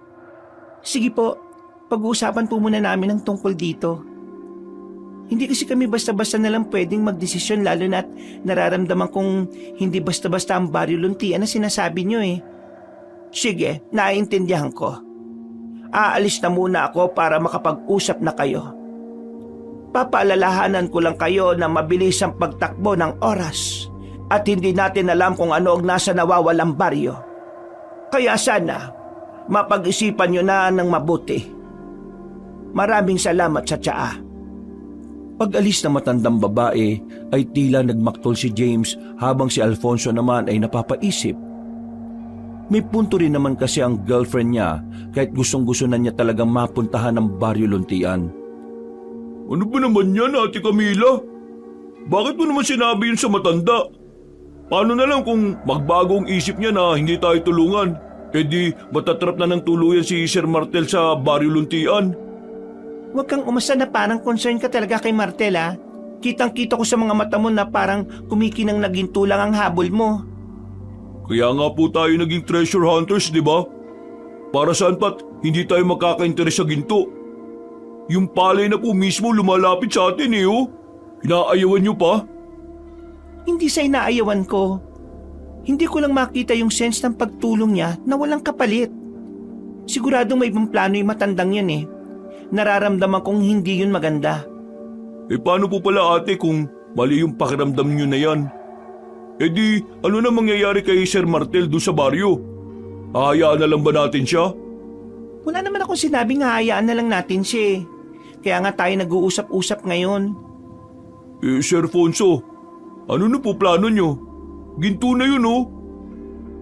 Sige po, pag-uusapan po muna namin ang tungkol dito. Hindi kasi kami basta-basta na lang pwedeng magdesisyon lalo na't nararamdaman kong hindi basta-basta ang Baryo Luntian na sinasabi niyo Sige, naiintindihan ko. Aalis na muna ako para makapag-usap na kayo. Papaalalahanan ko lang kayo na mabilis ang pagtakbo ng oras at hindi natin alam kung ano ang nasa nawawalang baryo. Kaya sana, mapag-isipan nyo na ng mabuti. Maraming salamat sa tsaa. Pag-alis ng matandang babae ay tila nagmaktol si James habang si Alfonso naman ay napapaisip. May punto rin naman kasi ang girlfriend niya kahit gustong-gusto na niya talagang mapuntahan ng Baryo Luntian. Ano ba naman yan, Ate Camila? bakit mo naman sinabi yun sa matanda? Paano na lang kung magbago ang isip niya na hindi tayo tulungan? E di matatrap na ng tuluyan si Sir Martel sa Baryo Luntian. Huwag kang umasa na parang concern ka talaga kay Martel ah. Kitang-kita ko sa mga mata mo na parang kumikinang naging tulang ang habol mo. Kaya nga po tayo naging treasure hunters, di ba? Para saan pat hindi tayo makaka-interes sa ginto? Yung palay na po mismo lumalapit sa atin eh oh. Inaayawan niyo pa? Hindi sa inaayawan ko. Hindi ko lang makita yung sense ng pagtulong niya na walang kapalit. Siguradong may ibang plano yung matandang yun eh. Nararamdaman kong hindi yun maganda. Eh paano po pala ate kung mali yung pakiramdam niyo na yan? Eh di ano na mangyayari kay Sir Martel doon sa baryo? Hahayaan na lang ba natin siya? Wala naman akong sinabing hahayaan na lang natin siya eh. Kaya nga tayo nag-uusap-usap ngayon. Eh Sir Fonso, ano na po plano niyo? Ginto na yun oh.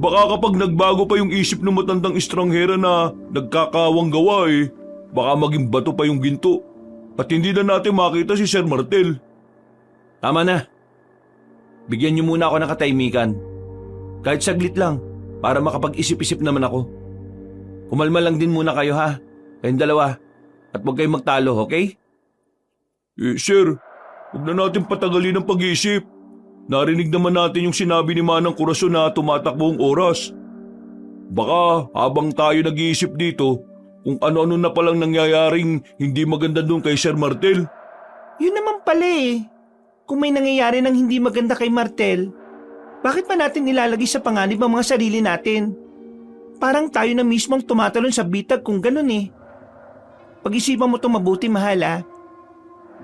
Baka kapag nagbago pa yung isip ng matandang estranghera na nagkakawang gawa eh, baka maging bato pa yung ginto. At hindi na natin makita si Sir Martel. Tama na. Bigyan niyo muna ako ng katahimikan. Kahit saglit lang, para makapag-isip-isip naman ako. Kumalma lang din muna kayo ha, kayong dalawa. At huwag kayong magtalo, okay? Eh sir, huwag na natin patagalin ang pag-iisip. Narinig naman natin yung sinabi ni Manang Corazon na tumatakbo ang oras. Baka habang tayo nag-iisip dito, kung ano-ano na palang nangyayaring hindi maganda doon kay Sir Martel. Yun naman pala eh. Kung may nangyayari ng hindi maganda kay Martel, bakit pa natin nilalagay sa panganib ang mga sarili natin? Parang tayo na mismo ang tumatalon sa bitag kung ganun eh. Pag-isipan mo itong mabuti, mahal ah.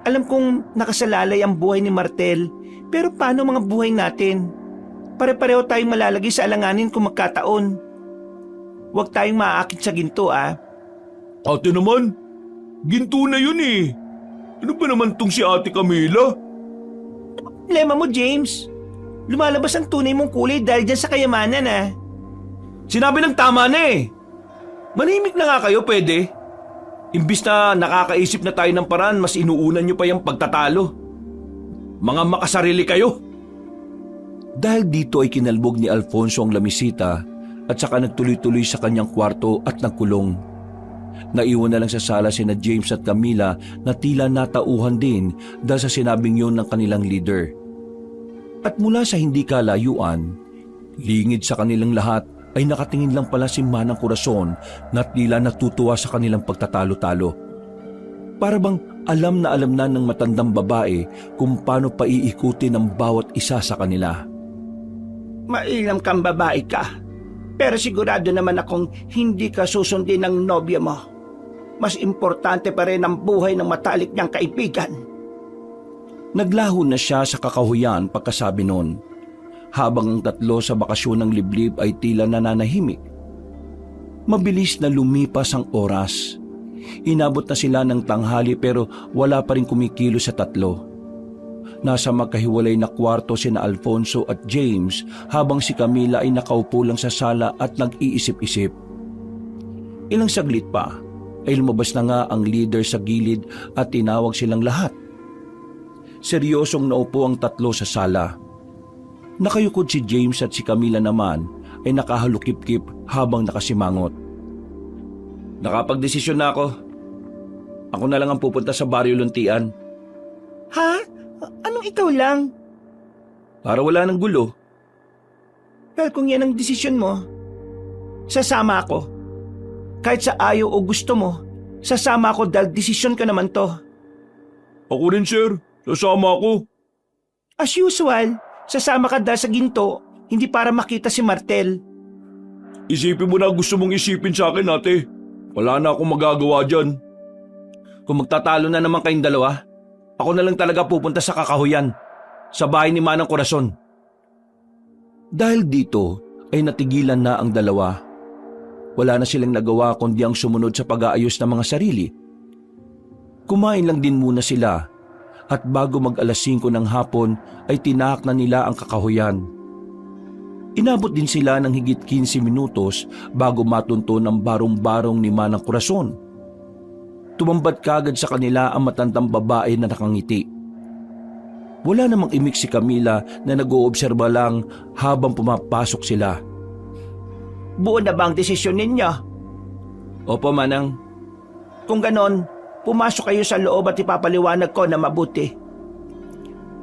Alam kong nakasalalay ang buhay ni Martel, pero paano mga buhay natin? Pare-pareho tayong malalagay sa alanganin kung magkataon. Huwag tayong maaakit sa ginto ah. Ate naman, ginto na yun eh. Ano ba naman tong si Ate Camila? Problema mo, James. Lumalabas ang tunay mong kulay dahil dyan sa kayamanan ah. Sinabi ng tama na eh. Manimik na nga kayo, pwede. Imbis na nakakaisip na tayo ng paraan, mas inuunan nyo pa yung pagtatalo. Mga makasarili kayo. Dahil dito ay kinalbog ni Alfonso ang lamisita at saka nagtuloy-tuloy sa kanyang kwarto at nagkulong. Naiwan na lang sa sala sina James at Camila na tila natauhan din dahil sa sinabing yun ng kanilang leader. At mula sa hindi kalayuan, lingid sa kanilang lahat ay nakatingin lang pala si Manang Corazon na tila natutuwa sa kanilang pagtatalo-talo. Para bang alam na ng matandang babae kung paano paiikutin ang bawat isa sa kanila. Mainam kang babae ka, pero sigurado naman akong hindi ka susundin ng nobya mo. Mas importante pa rin ang buhay ng matalik niyang kaibigan. Naglaho na siya sa kakahuyan pagkasabi nun, habang ang tatlo sa bakasyon ng liblib ay tila nananahimik. Mabilis na lumipas ang oras. Inabot na sila ng tanghali pero wala pa rin kumikilo sa tatlo. Nasa magkahiwalay na kwarto sina Alfonso at James habang si Camila ay nakaupo lang sa sala at nag-iisip-isip. Ilang saglit pa ay lumabas na nga ang leader sa gilid at tinawag silang lahat. Seryosong naupo ang tatlo sa sala. Nakayukod si James at si Camila naman ay nakahalukip-kip habang nakasimangot. Nakapagdesisyon na ako. Ako na lang ang pupunta sa Baryo Luntian. Ha? Anong ikaw lang? Para wala ng gulo. Well, kung yan ang desisyon mo, sasama ako. Kahit sa ayaw o gusto mo, sasama ako dahil desisyon ka naman to. Ako rin sir, sasama ako. As usual, sasama ka dahil sa ginto, hindi para makita si Martel. Isipin mo na gusto mong isipin sa akin ate. Wala na akong magagawa dyan. Kung magtatalo na naman kayong dalawa, ako na lang talaga pupunta sa kakahuyan, sa bahay ni Manang Corazon. Dahil dito ay natigilan na ang dalawa. Wala na silang nagawa kundi ang sumunod sa pag-aayos ng mga sarili. Kumain lang din muna sila at bago mag-alas 5 ng hapon ay tinahak na nila ang kakahuyan. Inabot din sila ng higit 15 minutos bago matunto ng barong-barong ni Manang Corazon. Tumambad kagad sa kanila ang matandang babae na nakangiti. Wala namang imik si Camila na nag-oobserba lang habang pumapasok sila. Buo na ba ang desisyon ninyo? Opo, Manang. Kung ganon, pumasok kayo sa loob at ipapaliwanag ko na mabuti.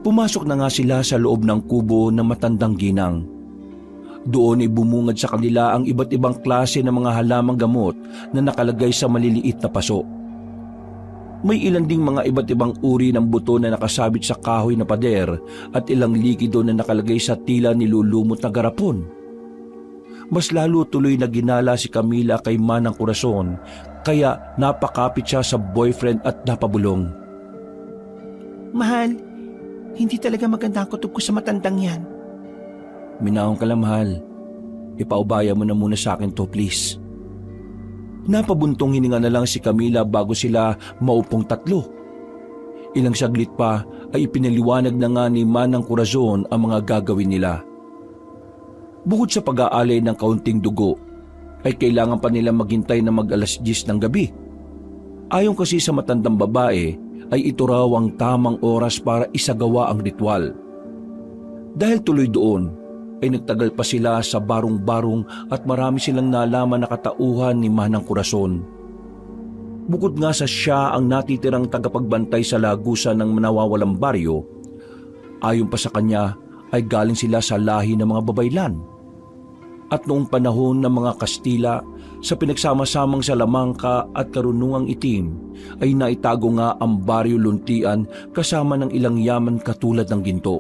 Pumasok na nga sila sa loob ng kubo ng matandang ginang. Doon ay bumungad sa kanila ang iba't ibang klase ng mga halamang gamot na nakalagay sa maliliit na paso. May ilan ding mga iba't ibang uri ng buto na nakasabit sa kahoy na pader at ilang likido na nakalagay sa tila nilulumot na garapon. Mas lalo tuloy na ginala si Camila kay Manang Corazon kaya napakapit siya sa boyfriend at napabulong. Mahal, hindi talaga maganda ang kutob ko sa matandang yan. Minahon ka lang, mahal. Ipaubaya mo na muna sa akin to, please. Napabuntong hininga na lang si Camila bago sila maupong tatlo. Ilang saglit pa ay ipinaliwanag na nga ni Manang Corazon ang mga gagawin nila. Bukod sa pag-aalay ng kaunting dugo, ay kailangan pa nila maghintay na mag-alas 10 ng gabi. Ayon kasi sa matandang babae, ay ito raw ang tamang oras para isagawa ang ritual. Dahil tuloy doon, ay nagtagal pa sila sa barong-barong at marami silang nalaman na katauhan ni Manang Corazon. Bukod nga sa siya ang natitirang tagapagbantay sa lagusan ng nawawalang baryo, ayon pa sa kanya ay galing sila sa lahi ng mga babaylan. At noong panahon ng mga Kastila, sa pinagsama-samang Salamangka at Karunungang Itim, ay naitago nga ang baryo Luntian kasama ng ilang yaman katulad ng ginto.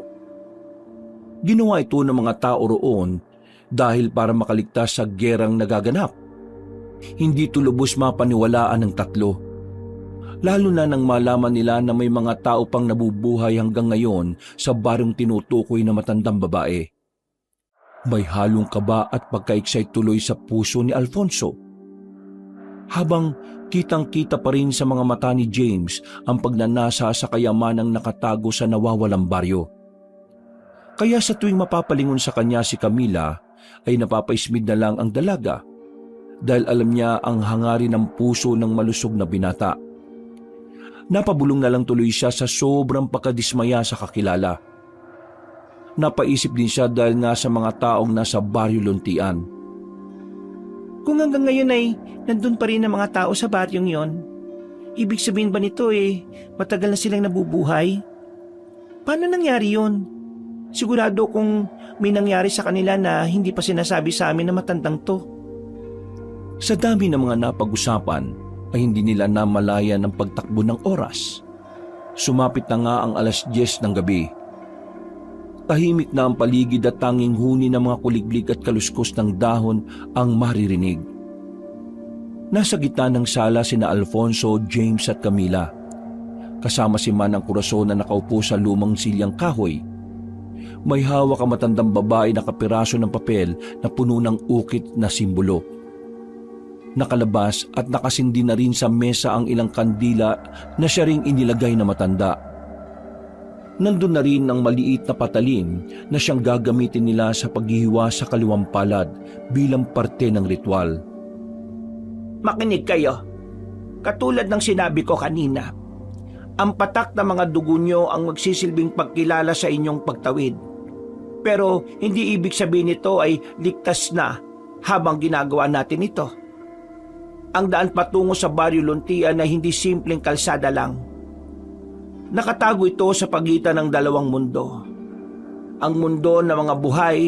Ginawa ito ng mga tao roon dahil para makaligtas sa gerang nagaganap. Hindi ito lubos mapaniwalaan ng tatlo. Lalo na nang malaman nila na may mga tao pang nabubuhay hanggang ngayon sa baryong tinutukoy na matandang babae. May halong kaba at pagka-excite tuloy sa puso ni Alfonso. Habang kitang-kita pa rin sa mga mata ni James ang pagnanasa sa kayamanang nakatago sa nawawalang baryo. Kaya sa tuwing mapapalingon sa kanya si Camila, ay napapaismid na lang ang dalaga dahil alam niya ang hangarin ng puso ng malusog na binata. Napabulong na lang tuloy siya sa sobrang pagkadismaya sa kakilala. Napaisip din siya dahil nga sa mga taong nasa baryo Luntian. Kung hanggang ngayon ay nandun pa rin ang mga tao sa baryong yon, ibig sabihin ba nito matagal na silang nabubuhay? Paano nangyari yon? Sigurado kung may nangyari sa kanila na hindi pa sinasabi sa amin na matandang to. Sa dami ng mga napag-usapan ay hindi nila namalayan ang pagtakbo ng oras. Sumapit na nga ang alas 10 ng gabi. Tahimik na ang paligid at tanging huni ng mga kuliglig at kaluskos ng dahon ang maririnig. Nasa gitna ng sala sina Alfonso, James at Camila. Kasama si Manang Corazon na nakaupo sa lumang silyang kahoy. May hawak ang matandang babae na kapiraso ng papel na puno ng ukit na simbolo. Nakalabas at nakasindi na rin sa mesa ang ilang kandila na siya ring inilagay na matanda. Nandun na rin ang maliit na patalim na siyang gagamitin nila sa paghihiwa sa kaliwang palad bilang parte ng ritual. Makinig kayo. Katulad ng sinabi ko kanina, ang patak na mga dugo nyo ang magsisilbing pagkilala sa inyong pagtawid. Pero hindi ibig sabihin nito ay ligtas na habang ginagawa natin ito. Ang daan patungo sa baryo Luntian ay hindi simpleng kalsada lang. Nakatago ito sa pagitan ng dalawang mundo. Ang mundo ng mga buhay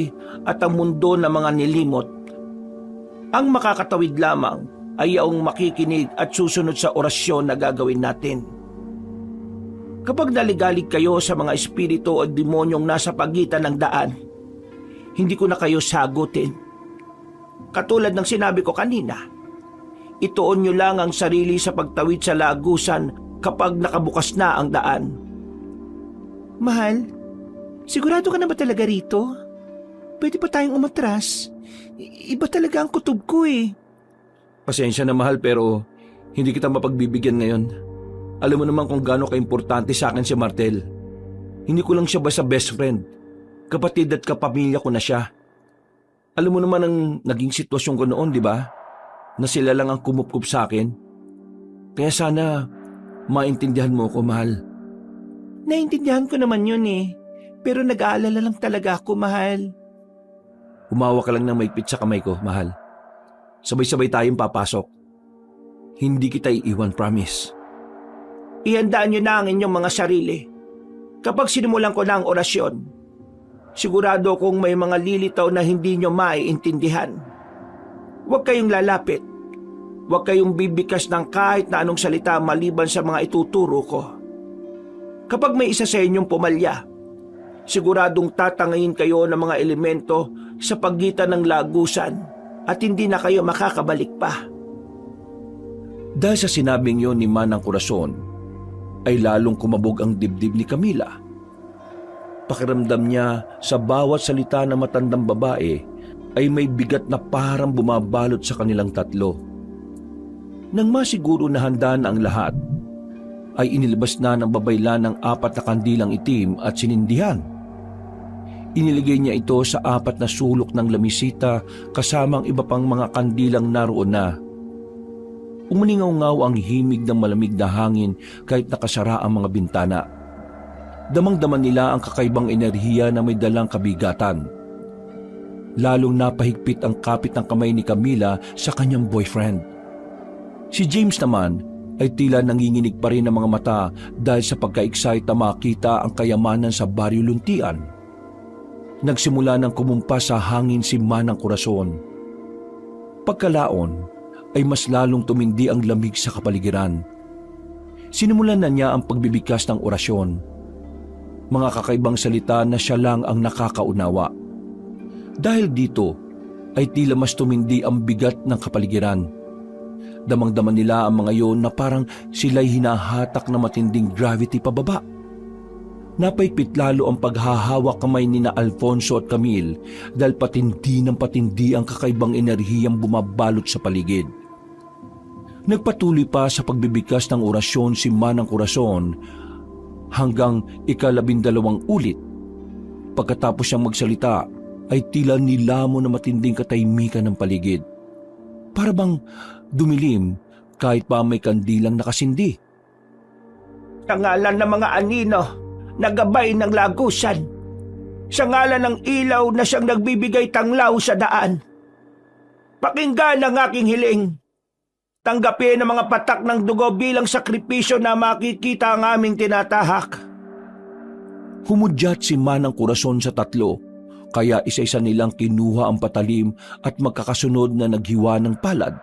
at ang mundo ng mga nilimot. Ang makakatawid lamang ay yaong makikinig at susunod sa orasyon na gagawin natin. Kapag naligalig kayo sa mga espiritu o demonyong nasa pagitan ng daan, hindi ko na kayo sagutin. Katulad ng sinabi ko kanina, ituon nyo lang ang sarili sa pagtawid sa lagusan kapag nakabukas na ang daan. Mahal, sigurado ka na ba talaga rito? Pwede pa tayong umatras. Iba talaga ang kutob ko Pasensya na, mahal, pero hindi kita mapagbibigyan ngayon. Alam mo naman kung gaano ka-importante sa akin si Martel. Hindi ko lang siya basta best friend. Kapatid at kapamilya ko na siya. Alam mo naman ang naging sitwasyon ko noon, di ba? Na sila lang ang kumupkup sa akin. Kaya sana maintindihan mo ko, mahal. Naintindihan ko naman yun eh. Pero nag-aalala lang talaga ako, mahal. Humawa ka lang ng maigpit sa kamay ko, mahal. Sabay-sabay tayong papasok. Hindi kita iiwan, promise. Ihandaan niyo na ang inyong mga sarili. Kapag sinimulan ko na ang orasyon, sigurado kong may mga lilitaw na hindi niyo maiintindihan. Huwag kayong lalapit. Huwag kayong bibikas ng kahit na anong salita maliban sa mga ituturo ko. Kapag may isa sa inyong pumalya, siguradong tatangayin kayo ng mga elemento sa pagitan ng lagusan at hindi na kayo makakabalik pa. Dahil sa sinabing yon ni Manang Corazon, ay lalong kumabog ang dibdib ni Camila. Pakiramdam niya sa bawat salita ng matandang babae ay may bigat na parang bumabalot sa kanilang tatlo. Nang masiguro na handa na ang lahat, ay inilabas na ng babaylan ng 4 na kandilang itim at sinindihan. Iniligay niya ito sa 4 na sulok ng lamisita kasamang iba pang mga kandilang naroon na. Umaningaw-ngaw ang himig ng malamig na hangin kahit nakasara ang mga bintana. Damang-daman nila ang kakaibang enerhiya na may dalang kabigatan. Lalong napahigpit ang kapit ng kamay ni Camila sa kanyang boyfriend. Si James naman ay tila nanginginig pa rin ang mga mata dahil sa pagka-excite na makita ang kayamanan sa Baryo Luntian. Nagsimula ng kumumpas sa hangin si Manang Corazon. Pagkalaon ay mas lalong tumindi ang lamig sa kapaligiran. Sinimulan na niya ang pagbibigkas ng orasyon. Mga kakaibang salita na siya lang ang nakakaunawa. Dahil dito ay tila mas tumindi ang bigat ng kapaligiran. Damang-daman nila ang mga yon na parang sila'y hinahatak na matinding gravity pababa. Napaikpit lalo ang paghahawak kamay ni na Alfonso at Camille dahil patindi ng patindi ang kakaibang enerhiyang bumabalot sa paligid. Nagpatuloy pa sa pagbibigkas ng orasyon si Manang Corazon hanggang 12 ulit. Pagkatapos siyang magsalita ay tila nilamo na matinding katahimikan ng paligid. Para bang dumilim kahit pa may kandilang nakasindi. Sa ngalan ng mga anino na gabay ng lagusan, sa ngalan ng ilaw na siyang nagbibigay tanglaw sa daan, pakinggan ang aking hiling. Tanggapin ang mga patak ng dugo bilang sakripisyo na makikita ang aming tinatahak. Humudyat si Manang Corazon sa 3, kaya isa-isa nilang kinuha ang patalim at magkakasunod na naghiwa ng palad.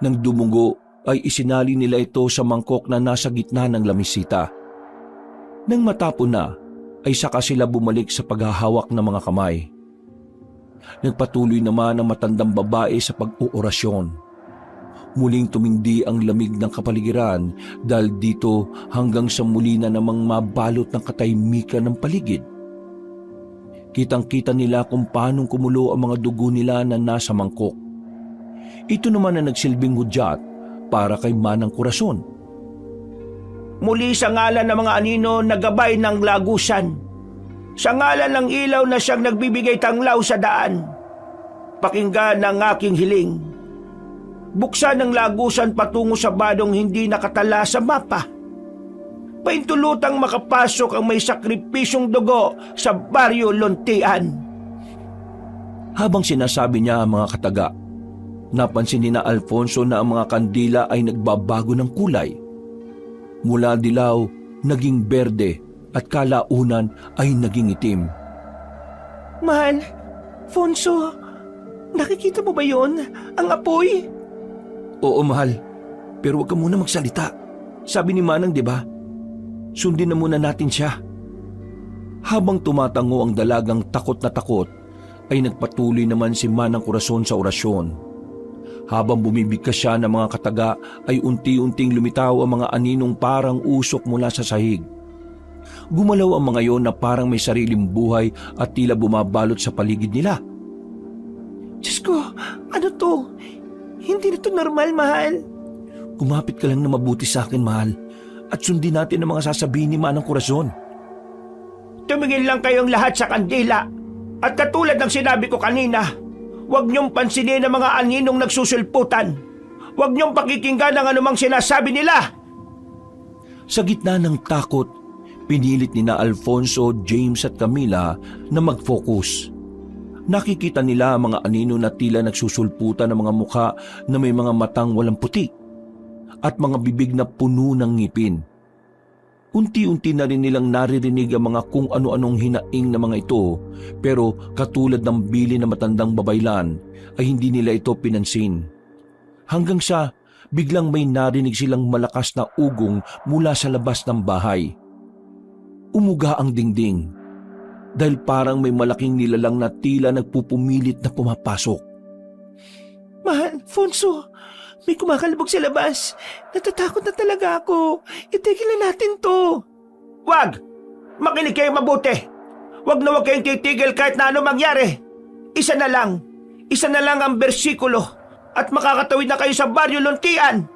Nang dumugo ay isinali nila ito sa mangkok na nasa gitna ng lamisita. Nang matapon na ay saka sila bumalik sa paghahawak ng mga kamay. Nagpatuloy naman ang matandang babae sa pag-uorasyon. Muling tumindi ang lamig ng kapaligiran dahil dito hanggang sa muli na namang mabalot ng katahimikan ng paligid. Kitang-kita nila kung paanong kumulo ang mga dugo nila na nasa mangkok. Ito naman ang nagsilbing hudyat para kay Manang Corazon. Muli sa ngalan ng mga anino na gabay ng lagusan, sa ngalan ng ilaw na siyang nagbibigay tanglaw sa daan, pakinggan ang aking hiling. Buksan ang lagusan patungo sa badong hindi nakatala sa mapa. Paintulutang makapasok ang may sakripisyong dugo sa Baryo Luntian. Habang sinasabi niya ang mga kataga, napansin ni na Alfonso na ang mga kandila ay nagbabago ng kulay. Mula dilaw, naging berde at kalaunan ay naging itim. Mahal, Fonso, nakikita mo ba yon? Ang apoy? Oo, mahal. Pero huwag ka muna magsalita. Sabi ni Manang, di ba? Sundin na muna natin siya. Habang tumatango ang dalagang takot na takot, ay nagpatuloy naman si Manang Corazon sa orasyon. Habang bumibigkas siya ng mga kataga, ay unti-unting lumitaw ang mga aninong parang usok mula sa sahig. Gumalaw ang mga yon na parang may sariling buhay at tila bumabalot sa paligid nila. Diyos ko, ano to? Hindi na to normal, mahal. Kumapit ka lang na mabuti sa akin, mahal, at sundin natin ang mga sasabihin ni Manang Corazon. Tumingin lang kayong lahat sa kandila. At katulad ng sinabi ko kanina, huwag niyong pansinin ang mga aninong nagsusulputan. Huwag niyong pakikinggan ang anumang sinasabi nila. Sa gitna ng takot, Pinilit ni na Alfonso, James at Camila na mag-focus. Nakikita nila ang mga anino na tila nagsusulputan ng mga mukha na may mga matang walang puti at mga bibig na puno ng ngipin. Unti-unti na rin nilang naririnig ang mga kung ano-anong hinaing na mga ito, pero katulad ng bili na matandang babaylan ay hindi nila ito pinansin. Hanggang sa biglang may narinig silang malakas na ugong mula sa labas ng bahay. Umuga ang dingding dahil parang may malaking nilalang na tila nagpupumilit na pumapasok. Mahal, Fonso, may kumakalabog sa labas. Natatakot na talaga ako. Itigil na natin to. Wag! Makinig kayo mabuti! Wag na wag kayong titigil kahit na ano mangyari. Isa na lang ang bersikulo at makakatawid na kayo sa Baryo Luntian.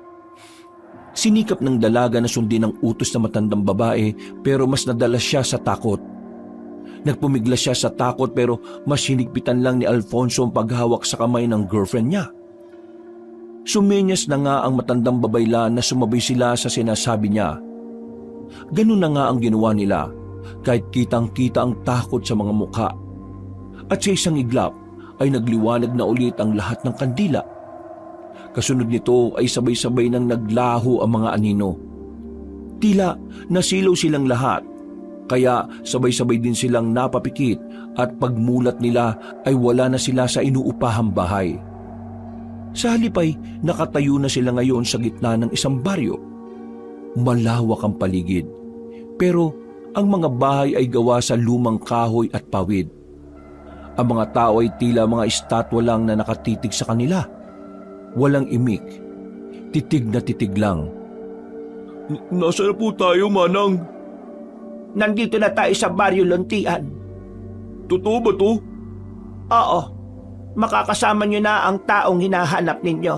Sinikap ng dalaga na sundin ang utos na matandang babae pero mas nadala siya sa takot. Nagpumiglas siya sa takot pero mas hinigpitan lang ni Alfonso ang paghawak sa kamay ng girlfriend niya. Sumenyas na nga ang matandang babaylan na sumabay sila sa sinasabi niya. Ganun na nga ang ginawa nila kahit kitang-kita ang takot sa mga mukha. At sa isang iglap ay nagliwanag na ulit ang lahat ng kandila. Kasunod nito ay sabay-sabay nang naglaho ang mga anino. Tila nasilaw silang lahat, kaya sabay-sabay din silang napapikit at pagmulat nila ay wala na sila sa inuupahang bahay. Sa halip ay nakatayo na sila ngayon sa gitna ng isang baryo. Malawak ang paligid, pero ang mga bahay ay gawa sa lumang kahoy at pawid. Ang mga tao ay tila mga estatwa lang na nakatitig sa kanila. Walang imik, titig na titig lang. Nasaan na po tayo, Manang? Nandito na tayo sa Baryo Luntian. Totoo ba to? Oo, makakasama niyo na ang taong hinahanap ninyo.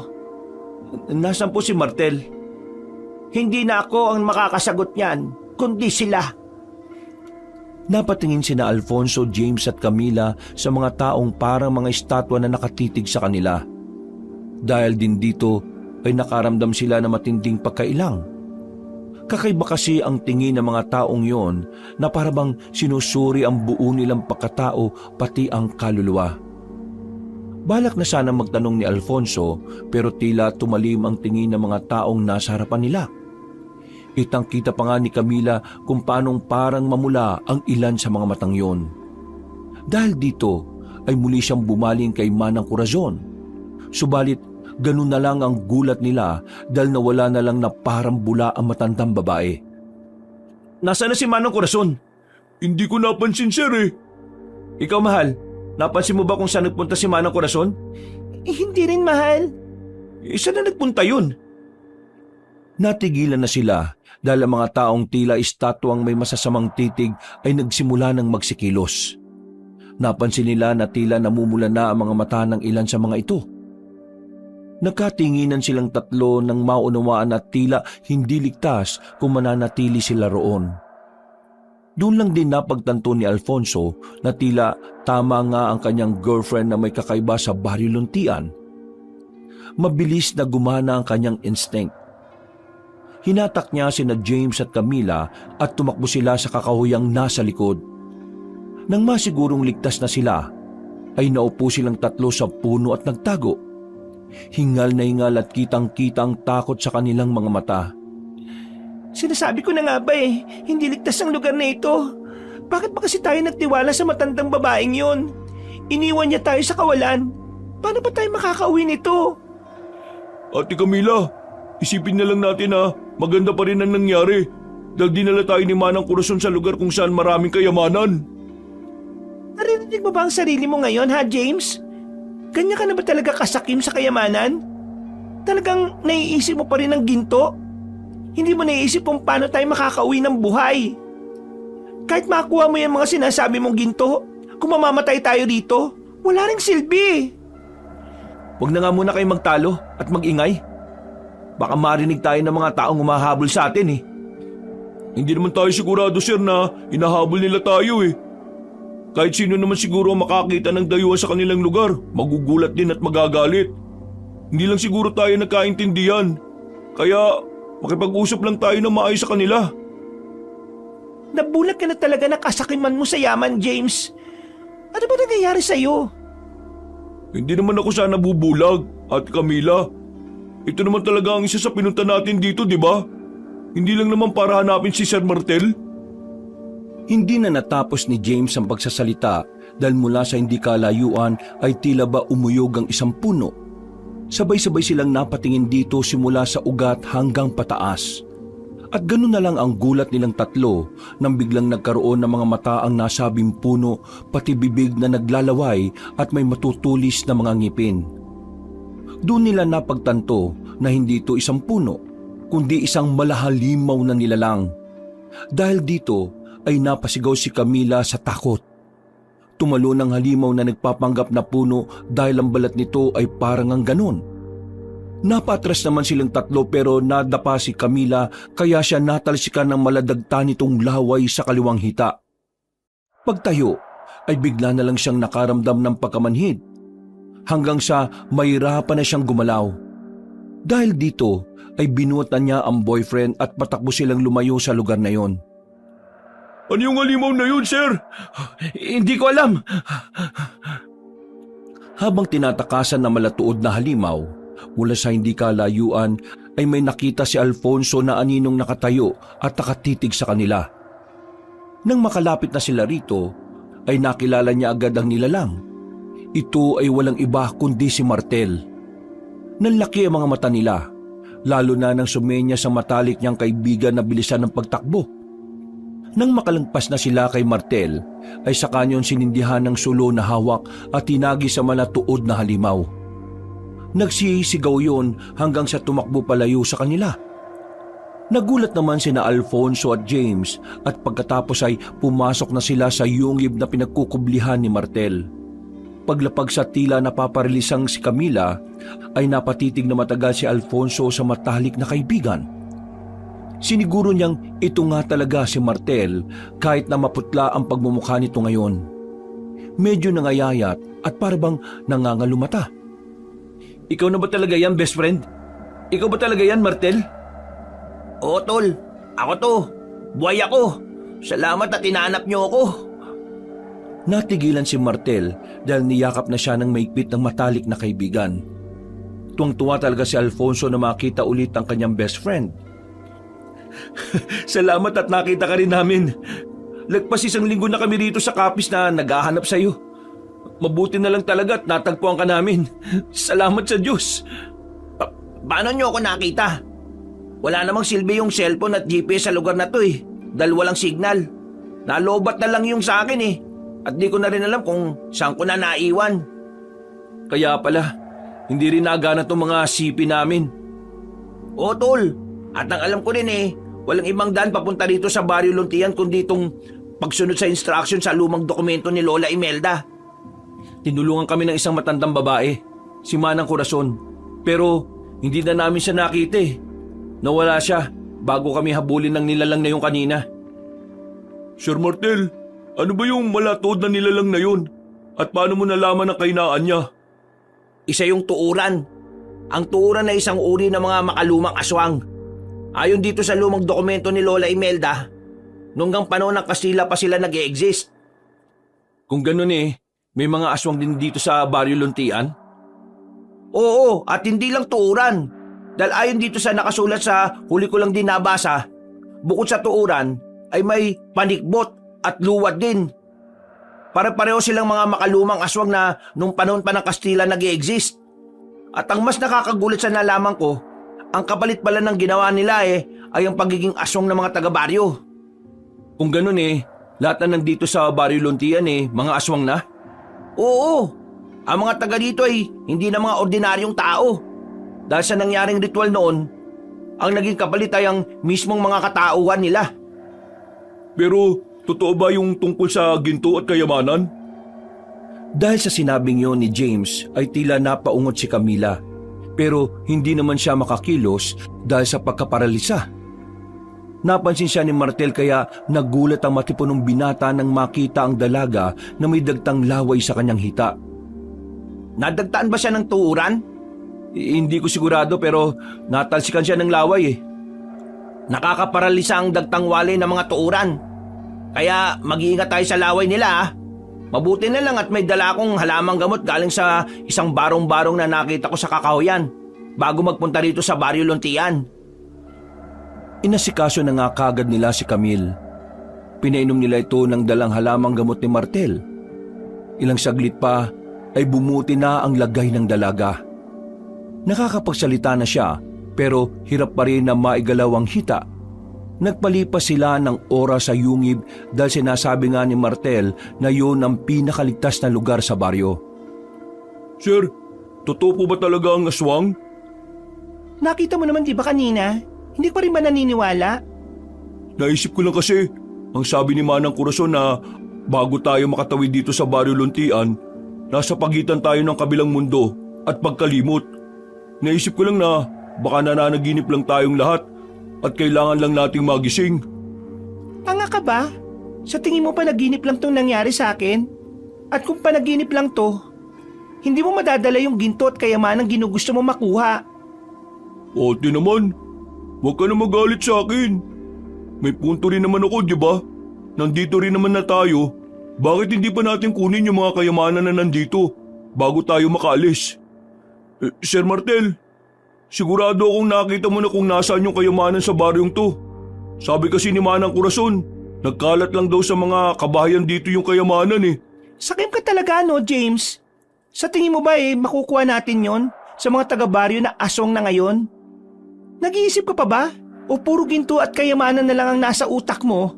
Nasaan po si Martel? Hindi na ako ang makakasagot niyan, kundi sila. Napatingin sina Alfonso, James at Camila sa mga taong parang mga estatwa na nakatitig sa kanila. Dahil din dito ay nakaramdam sila na matinding pagkailang. Kakaiba kasi ang tingin ng mga taong yon na parabang sinusuri ang buo nilang pagkatao pati ang kaluluwa. Balak na sana magtanong ni Alfonso pero tila tumalim ang tingin ng mga taong nasa harapan nila. Kitang-kita pa nga ni Camila kung paanong parang mamula ang ilan sa mga matang yon. Dahil dito ay muli siyang bumaling kay Manang Corazon. Subalit ganun na lang ang gulat nila dahil nawala na lang na parang bula ang matandang babae. Nasaan na si Manang Corazon? Hindi ko napansin, sir eh. Ikaw, mahal, napansin mo ba kung saan nagpunta si Manang Corazon? Hindi rin, mahal. Saan na nagpunta yun? Natigilan na sila dahil ang mga taong tila estatwang may masasamang titig ay nagsimula ng magsikilos. Napansin nila na tila namumula na ang mga mata ng ilan sa mga ito. Nagkatinginan silang tatlo nang maunawaan na tila hindi ligtas kung mananatili sila roon. Doon lang din napagtanto ni Alfonso na tila tama nga ang kanyang girlfriend na may kakaiba sa Baryo Luntian. Mabilis na gumana ang kanyang instinct. Hinatak niya sina James at Camila at tumakbo sila sa kakahuyang nasa likod. Nang masigurong ligtas na sila, ay naupo silang tatlo sa puno at nagtago. Hingal na hingal at kitang-kita ang takot sa kanilang mga mata. Sinasabi ko na nga ba hindi ligtas ang lugar na ito. Bakit ba kasi tayo nagtiwala sa matandang babaeng yun? Iniwan niya tayo sa kawalan. Paano ba tayo makakauwi nito? Ate Camila, isipin na lang natin na maganda pa rin ang nangyari dahil dinala tayo ni Manang Corazon sa lugar kung saan maraming kayamanan. Narinig mo ba ang sarili mo ngayon, ha, James? Ganyan ka na ba talaga kasakim sa kayamanan? Talagang naiisip mo pa rin ang ginto? Hindi mo naiisip kung paano tayo makakauwi ng buhay. Kahit makuha mo yung mga sinasabi mong ginto, kung mamamatay tayo dito, wala ring silbi. Huwag na nga muna kayo magtalo at magingay. Baka marinig tayo ng mga taong humahabol sa atin eh. Hindi naman tayo sigurado, sir, na hinahabol nila tayo eh. Kahit sino naman siguro makakita ng dayuhan sa kanilang lugar, magugulat din at magagalit. Hindi lang siguro tayo nagkaintindihan. Kaya makipag-usap lang tayo na maayos sa kanila. Nabulag ka na talaga na kasakiman mo sa yaman, James. Ano ba nangyayari sa'yo? Hindi naman ako sana bubulag, Ate Camila. Ito naman talaga ang isa sa pinunta natin dito, di ba? Hindi lang naman para hanapin si Sir Martel. Hindi na natapos ni James ang pagsasalita dahil mula sa hindi kalayuan ay tila ba umuyog ang isang puno. Sabay-sabay silang napatingin dito simula sa ugat hanggang pataas. At ganun na lang ang gulat nilang tatlo nang biglang nagkaroon ng mga mata ang nasabing puno, pati bibig na naglalaway at may matutulis na mga ngipin. Doon nila napagtanto na hindi ito isang puno, kundi isang malahalimaw na nilalang. Dahil dito ay napasigaw si Camila sa takot. Tumalo ng halimaw na nagpapanggap na puno dahil ang balat nito ay parang ang ganon. Napatras naman silang tatlo pero nadapa si Camila kaya siya natalsikan ng maladagta nitong laway sa kaliwang hita. Pagtayo ay bigla na lang siyang nakaramdam ng pagkamanhid hanggang sa mahirapan na siyang gumalaw. Dahil dito ay binutan niya ang boyfriend at patakbo silang lumayo sa lugar na yon. Ano yung halimaw na yun, sir? Hindi ko alam. Habang tinatakasan na malatuod na halimaw, mula sa hindi kalayuan ay may nakita si Alfonso na aninong nakatayo at nakatitig sa kanila. Nang makalapit na sila rito, ay nakilala niya agad ang nilalang. Ito ay walang iba kundi si Martel. Nanlaki ang mga mata nila, lalo na nang sumenya sa matalik niyang kaibigan na bilisan ng pagtakbo. Nang makalangpas na sila kay Martel, ay sa kanyon sinindihan ng sulo na hawak at tinagi sa malatuod na halimaw. Nagsisigaw yon hanggang sa tumakbo palayo sa kanila. Nagulat naman sina Alfonso at James at pagkatapos ay pumasok na sila sa yungib na pinagkukublihan ni Martel. Paglapag sa tila napaparilisang si Camila ay napatitig na matagal si Alfonso sa matalik na kaibigan. Siniguro niyang ito nga talaga si Martel kahit na maputla ang pagmumukha nito ngayon. Medyo nangayayat at parabang nangangalumata. Ikaw na ba talaga yan, best friend? Ikaw ba talaga yan, Martel? Oo, tol. Ako to. Buhay ako. Salamat at inaanap niyo ako. Natigilan si Martel dahil niyakap na siya ng maigpit ng matalik na kaibigan. Tuwang-tuwa talaga si Alfonso na makita ulit ang kanyang best friend. Salamat at nakita ka rin namin. Lagpas 1 linggo na kami rito sa kapis na naghahanap sa'yo. Mabuti na lang talaga at natagpuan ka namin. Salamat sa Diyos. Paano niyo ako nakita? Wala namang silbi yung cellphone at GPS sa lugar na to eh. Dahil walang signal. Nalobat na lang yung sa akin eh. At di ko na rin alam kung saan ko na naiwan. Kaya pala, hindi rin nagana tong mga sipi namin. Oo, tol. At ang alam ko rin eh, walang ibang daan papunta rito sa Barrio Luntian kundi itong pagsunod sa instruction sa lumang dokumento ni Lola Imelda. Tinulungan kami ng isang matandang babae, si Manang Corazon. Pero hindi na namin siya nakita eh. Nawala siya bago kami habulin ng nilalang na yung kanina. Sir Martel, ano ba yung malatuod na nilalang na yun? At paano mo nalaman ang kahinaan niya? Isa yung tuuran. Ang tuuran ay isang uri ng mga makalumang aswang. Ayon dito sa lumang dokumento ni Lola Imelda, nunggang panahon ng Kastila pa sila nag-e-exist. Kung ganun eh, may mga aswang din dito sa Barrio Luntian? Oo, at hindi lang tuuran. Dahil ayon dito sa nakasulat sa huli ko lang din nabasa, bukod sa tuuran ay may panikbot at luwad din. Pare-pareho silang mga makalumang aswang na nung panahon pa ng Kastila nag-e-exist. At ang mas nakakagulat sa nalaman ko, ang kapalit pala ng ginawa nila ay ang pagiging aswang ng mga taga-baryo. Kung ganun eh, lahat na nandito sa Barrio Luntian mga aswang na? Oo, ang mga taga dito ay hindi na mga ordinaryong tao. Dahil sa nangyaring ritual noon, ang naging kapalit ay ang mismong mga katauhan nila. Pero totoo ba yung tungkol sa ginto at kayamanan? Dahil sa sinabing yon ni James ay tila napaungot si Camila. Pero hindi naman siya makakilos dahil sa pagkaparalisa. Napansin siya ni Martel kaya nagulat ang matipunong binata nang makita ang dalaga na may dagtang laway sa kanyang hita. Nadagtaan ba siya ng tuuran? Hindi ko sigurado pero natalsikan siya ng laway eh. Nakakaparalisa ang dagtang walay ng mga tuuran. Kaya mag-iingat tayo sa laway nila ah. Mabuti na lang at may dala akong halamang gamot galing sa isang barong-barong na nakita ko sa Kakahuyan bago magpunta rito sa Baryo Luntian. Inasikaso na nga kagad nila si Camille. Pinainom nila ito ng dalang halamang gamot ni Martel. Ilang saglit pa ay bumuti na ang lagay ng dalaga. Nakakapagsalita na siya pero hirap pa rin na maigalaw ang hita. Nagpalipas sila ng oras sa yungib dahil sinasabi nga ni Martel na yun ang pinakaligtas na lugar sa baryo. Sir, totoo po ba talaga ang aswang? Nakita mo naman di ba kanina? Hindi ko rin ba naniniwala? Naisip ko lang kasi, ang sabi ni Manang Corazon na bago tayo makatawid dito sa Baryo Luntian, nasa pagitan tayo ng kabilang mundo at pagkalimot. Naisip ko lang na baka nananaginip lang tayong lahat at kailangan lang nating magising. Tanga ka ba? Sa tingin mo panaginip lang tong nangyari sa akin? At kung panaginip lang to, hindi mo madadala yung ginto at kayamanang ginugusto mo makuha. Ate naman, huwag ka na magalit sa akin. May punto rin naman ako, di ba? Nandito rin naman na tayo. Bakit hindi pa natin kunin yung mga kayamanan na nandito bago tayo makaalis? Sir Martel, sigurado akong nakita mo na kung nasaan yung kayamanan sa baryong to. Sabi kasi ni Manang Corazon, nagkalat lang daw sa mga kabahayan dito yung kayamanan eh. Sakim ka talaga no, James? Sa tingin mo ba makukuha natin yon sa mga taga-baryo na asong na ngayon? Nag-iisip ka pa ba? O puro ginto at kayamanan na lang ang nasa utak mo?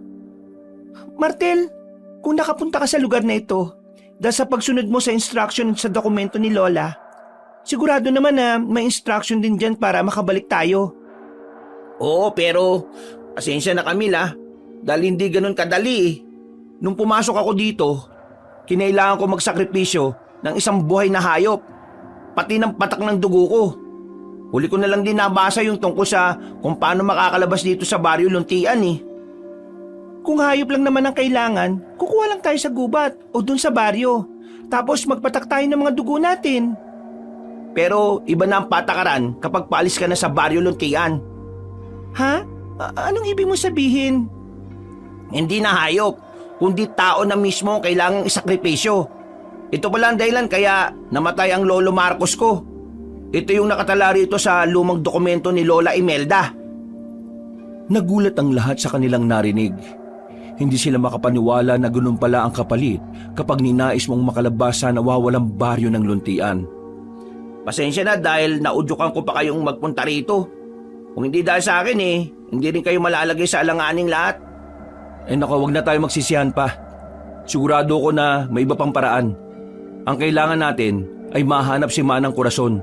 Martel, kung nakapunta ka sa lugar na ito, dahil sa pagsunod mo sa instruction sa dokumento ni Lola, sigurado naman na may instruction din dyan para makabalik tayo. Oo, pero pasensya na Camille dahil hindi ganun kadali eh. Nung pumasok ako dito, kinailangan ko magsakripisyo ng isang buhay na hayop, pati ng patak ng dugo ko. Huli ko na lang din nabasa yung tungkol sa kung paano makakalabas dito sa Baryo Luntian eh. Kung hayop lang naman ang kailangan, kukuha lang tayo sa gubat o dun sa baryo. Tapos magpatak tayo ng mga dugo natin. Pero iba na ang patakaran kapag paalis ka na sa Baryo Luntian. Ha? Anong ibig mo sabihin? Hindi na hayop, kundi tao na mismo ang kailangang isakripisyo. Ito pala ang dahilan kaya namatay ang Lolo Marcos ko. Ito yung nakatala rito sa lumang dokumento ni Lola Imelda. Nagulat ang lahat sa kanilang narinig. Hindi sila makapaniwala na ganun pala ang kapalit kapag ninais mong makalabas sa nawawalang baryo ng Luntian. Pasensya na dahil naudyukan ko pa kayong magpunta rito. Kung hindi dahil sa akin hindi rin kayo malalagay sa alanganing lahat. Naku, wag na tayo magsisihan pa. Sigurado ko na may iba pang paraan. Ang kailangan natin ay mahanap si Manang Corazon.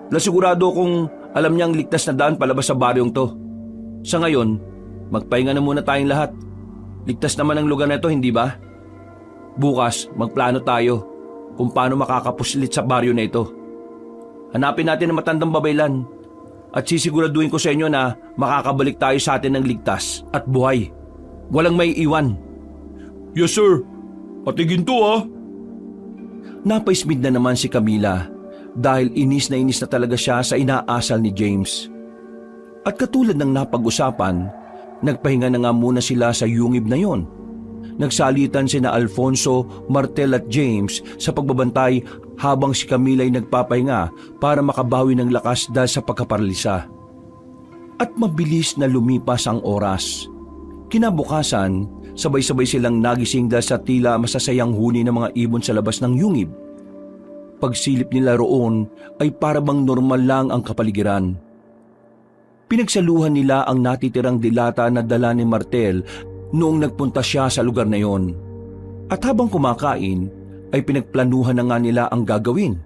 Nasigurado kong alam niyang ligtas na daan palabas sa baryong to. Sa ngayon, magpahinga na muna tayong lahat. Ligtas naman ang lugar na ito, hindi ba? Bukas, magplano tayo kung paano makakapuslit sa baryo na ito. Hanapin natin ang matandang babaylan at sisiguraduhin ko sa inyo na makakabalik tayo sa atin ng ligtas at buhay. Walang may iwan. Yes sir, patigin to Napaismid na naman si Camila dahil inis na talaga siya sa inaasal ni James. At katulad ng napag-usapan, nagpahinga na nga muna sila sa yungib na yon. Nagsalitan sina Alfonso, Martel at James sa pagbabantay habang si Camila ay nagpapahinga para makabawi ng lakas dahil sa pagkaparalisa. At mabilis na lumipas ang oras. Kinabukasan, sabay-sabay silang nagising dahil sa tila masasayang huni ng mga ibon sa labas ng yungib. Pagsilip nila roon ay parabang normal lang ang kapaligiran. Pinagsaluhan nila ang natitirang dilata na dala ni Martel noong nagpunta siya sa lugar na yon. At habang kumakain, ay pinagplanuhan na nga nila ang gagawin.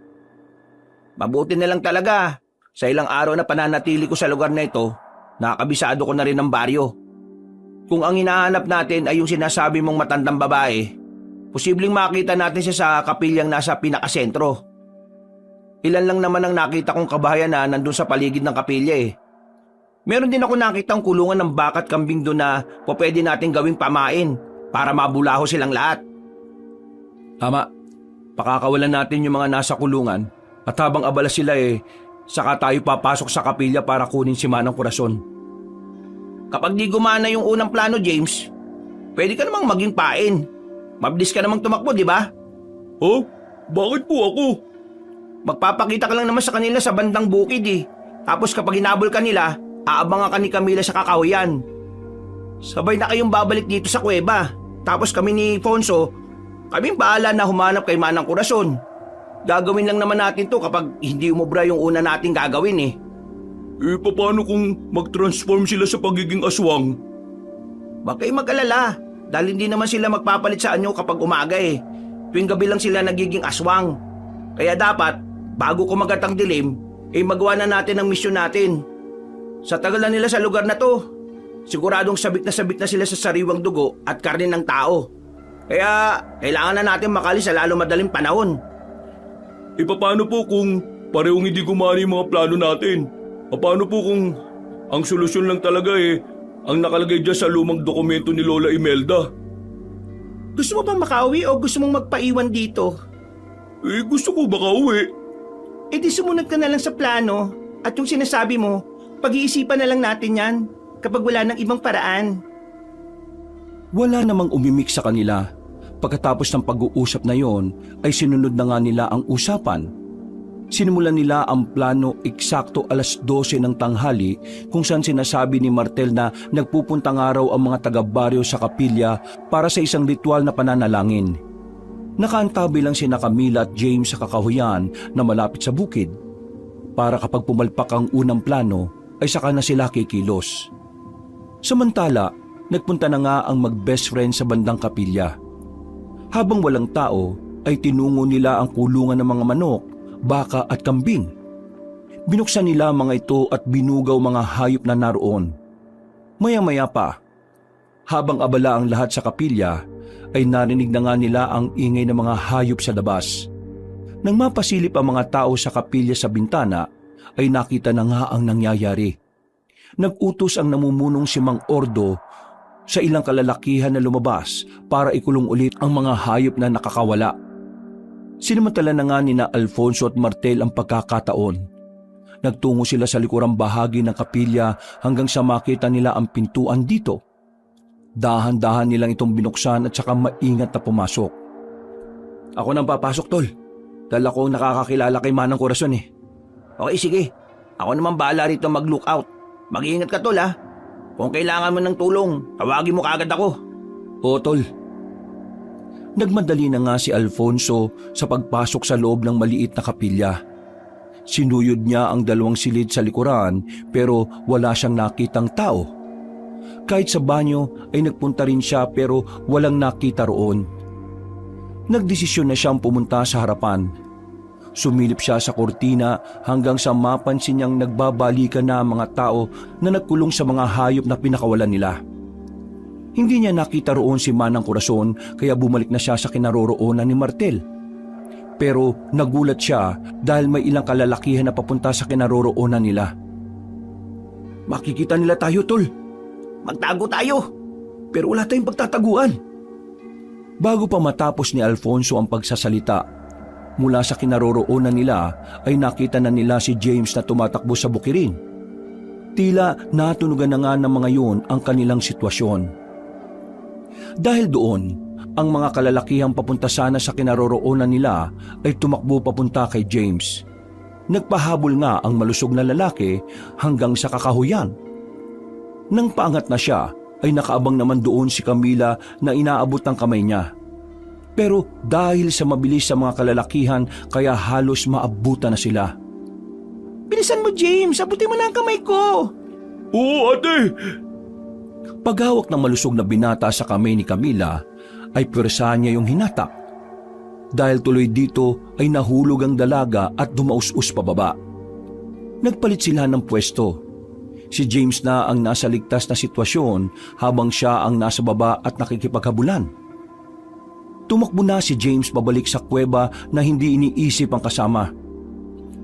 Mabuti na lang talaga. Sa ilang araw na pananatili ko sa lugar na ito, nakakabisado ko na rin ang baryo. Kung ang hinahanap natin ay yung sinasabi mong matandang babae, posibleng makita natin siya sa kapilyang nasa pinakasentro. Ilan lang naman ang nakita kong kabahayan na nandun sa paligid ng kapilya Meron din ako nakitang kulungan ng baka at kambing doon na pwede natin gawing pamain para mabulaho silang lahat. Tama, pakakawalan natin yung mga nasa kulungan at habang abala sila saka tayo papasok sa kapilya para kunin si Manang Corazon. Kapag di gumana yung unang plano, James, pwede ka namang maging pain. Mabilis ka namang tumakbo, di ba? Oh, bakit po ako? Magpapakita ka lang naman sa kanila sa bandang bukid eh. Tapos kapag hinabol ka nila, aabangan ka ni Camila sa kakahuyan. Sabay na kayong babalik dito sa kuweba. Tapos kami ni Fonso, kaming bahala na humanap kay Manang Corazon. Gagawin lang naman natin to kapag hindi umubra yung una nating gagawin eh. Eh, paano kung mag-transform sila sa pagiging aswang? Huwag kayong mag-alala dahil hindi naman sila magpapalit sa anyo kapag umaga eh. Tuwing gabi lang sila nagiging aswang. Kaya dapat, bago kumagat ang dilim, magawa na natin ang misyon natin. Sa tagal na nila sa lugar na to, siguradong sabik na sila sa sariwang dugo at karne ng tao. Kaya kailangan na natin makalis sa lalo madaling panahon. E paano po kung parehong hindi gumana yung mga plano natin? Paano po kung ang solusyon lang talaga ang nakalagay dyan sa lumang dokumento ni Lola Imelda? Gusto mo bang makauwi o gusto mong magpaiwan dito? Gusto ko baka uwi. Di sumunod ka na lang sa plano at yung sinasabi mo, pag-iisipan na lang natin yan kapag wala ng ibang paraan. Wala namang umimik sa kanila. Pagkatapos ng pag-uusap na yon ay sinunod na nga nila ang usapan. Sinimulan nila ang plano eksakto 12:00 ng tanghali kung saan sinasabi ni Martel na nagpupuntang araw ang mga taga-baryo sa kapilya para sa isang ritual na pananalangin. Nakaantabi lang sina Camila at James sa kakahuyan na malapit sa bukid. Para kapag pumalpak ang unang plano ay saka na sila kikilos. Samantala, nagpunta na nga ang mag-best friend sa bandang kapilya. Habang walang tao ay tinungo nila ang kulungan ng mga manok, baka at kambing. Binuksan nila mga ito at binugaw mga hayop na naroon. Maya-maya pa, habang abala ang lahat sa kapilya, ay narinig na nga nila ang ingay ng mga hayop sa labas. Nang mapasilip ang mga tao sa kapilya sa bintana, ay nakita na nga ang nangyayari. Nag-utos ang namumunong si Mang Ordo sa ilang kalalakihan na lumabas para ikulong ulit ang mga hayop na nakakawala. Sinamantala na nga ni Alfonso at Martel ang pagkakataon. Nagtungo sila sa likurang bahagi ng kapilya hanggang sa makita nila ang pintuan dito. Dahan-dahan nilang itong binuksan at saka maingat na pumasok. Ako nang papasok, tol. Dahil ako nakakakilala kay Manang Corazon eh. Okay, sige. Ako naman bahala rito mag-lookout. Mag-iingat ka, tol ha. Kung kailangan mo ng tulong, tawagin mo kaagad ako. Oo, tol. Nagmadali na nga si Alfonso sa pagpasok sa loob ng maliit na kapilya. Sinuyod niya ang 2 silid sa likuran pero wala siyang nakitang tao. Kahit sa banyo ay nagpunta rin siya pero walang nakita roon. Nagdesisyon na siyang pumunta sa harapan. Sumilip siya sa kortina hanggang sa mapansin niyang nagbabalikan na ang mga tao na nagkulong sa mga hayop na pinakawalan nila. Hindi niya nakita roon si Manang Corazon kaya bumalik na siya sa kinaroroonan ni Martel. Pero nagulat siya dahil may ilang kalalakihan na papunta sa kinaroroonan nila. Makikita nila tayo, tol. Magtago tayo. Pero wala tayong pagtataguan. Bago pa matapos ni Alfonso ang pagsasalita, mula sa kinaroroonan nila ay nakita na nila si James na tumatakbo sa bukirin. Tila natunugan na nga ng mga yun ang kanilang sitwasyon. Dahil doon, ang mga kalalakihang papunta sana sa kinaroroonan nila ay tumakbo papunta kay James. Nagpahabol nga ang malusog na lalaki hanggang sa kakahuyan. Nang paangat na siya, ay nakaabang naman doon si Camila na inaabot ng kamay niya. Pero dahil sa mabilis sa mga kalalakihan kaya halos maabutan na sila. Bilisan mo, James! Abutin mo na ang kamay ko! Oo, ate! Paghawak ng malusog na binata sa kamay ni Camila, ay pwersahan niya yung hinatak. Dahil tuloy dito ay nahulog ang dalaga at dumaus-us pababa. Nagpalit sila ng pwesto. Si James na ang nasa ligtas na sitwasyon habang siya ang nasa baba at nakikipaghabulan. Tumakbo na si James pabalik sa kuweba na hindi iniisip ang kasama.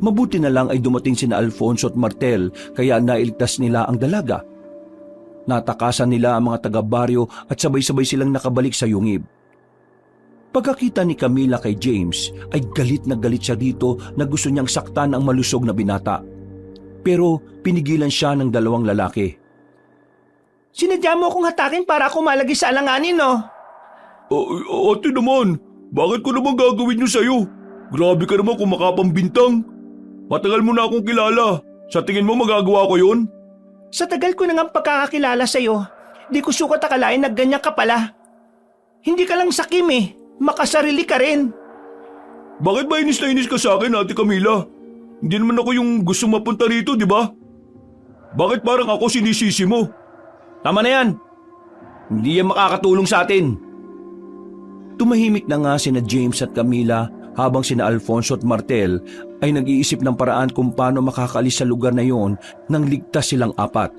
Mabuti na lang ay dumating sina Alfonso at Martel kaya nailigtas nila ang dalaga. Natakasan nila ang mga taga-baryo at sabay-sabay silang nakabalik sa yungib. Pagkakita ni Camila kay James ay galit na galit siya dito na gusto niyang saktan ang malusog na binata. Pero pinigilan siya ng 2 lalaki. Sinadya mo akong hatakin para ako malagay sa alanganin, no? Ate naman, bakit ko naman gagawin yun sa'yo? Grabe ka naman kung makapambintang. Matagal mo na akong kilala. Sa tingin mo magagawa ko yun? Sa tagal ko na nga pagkakakilala sa'yo, di ko sukat akalain na ganyan ka pala. Hindi ka lang sakim eh, makasarili ka rin. Bakit ba inis na inis ka sa akin, Ate Camila? Hindi naman ako yung gusto mapunta rito, di ba? Bakit parang ako sinisisi mo? Tama na yan. Hindi yan makakatulong sa atin. Tumahimik na nga sina James at Camila habang sina Alfonso at Martel ay nag-iisip ng paraan kung paano makakalis sa lugar na yon nang ligtas silang apat.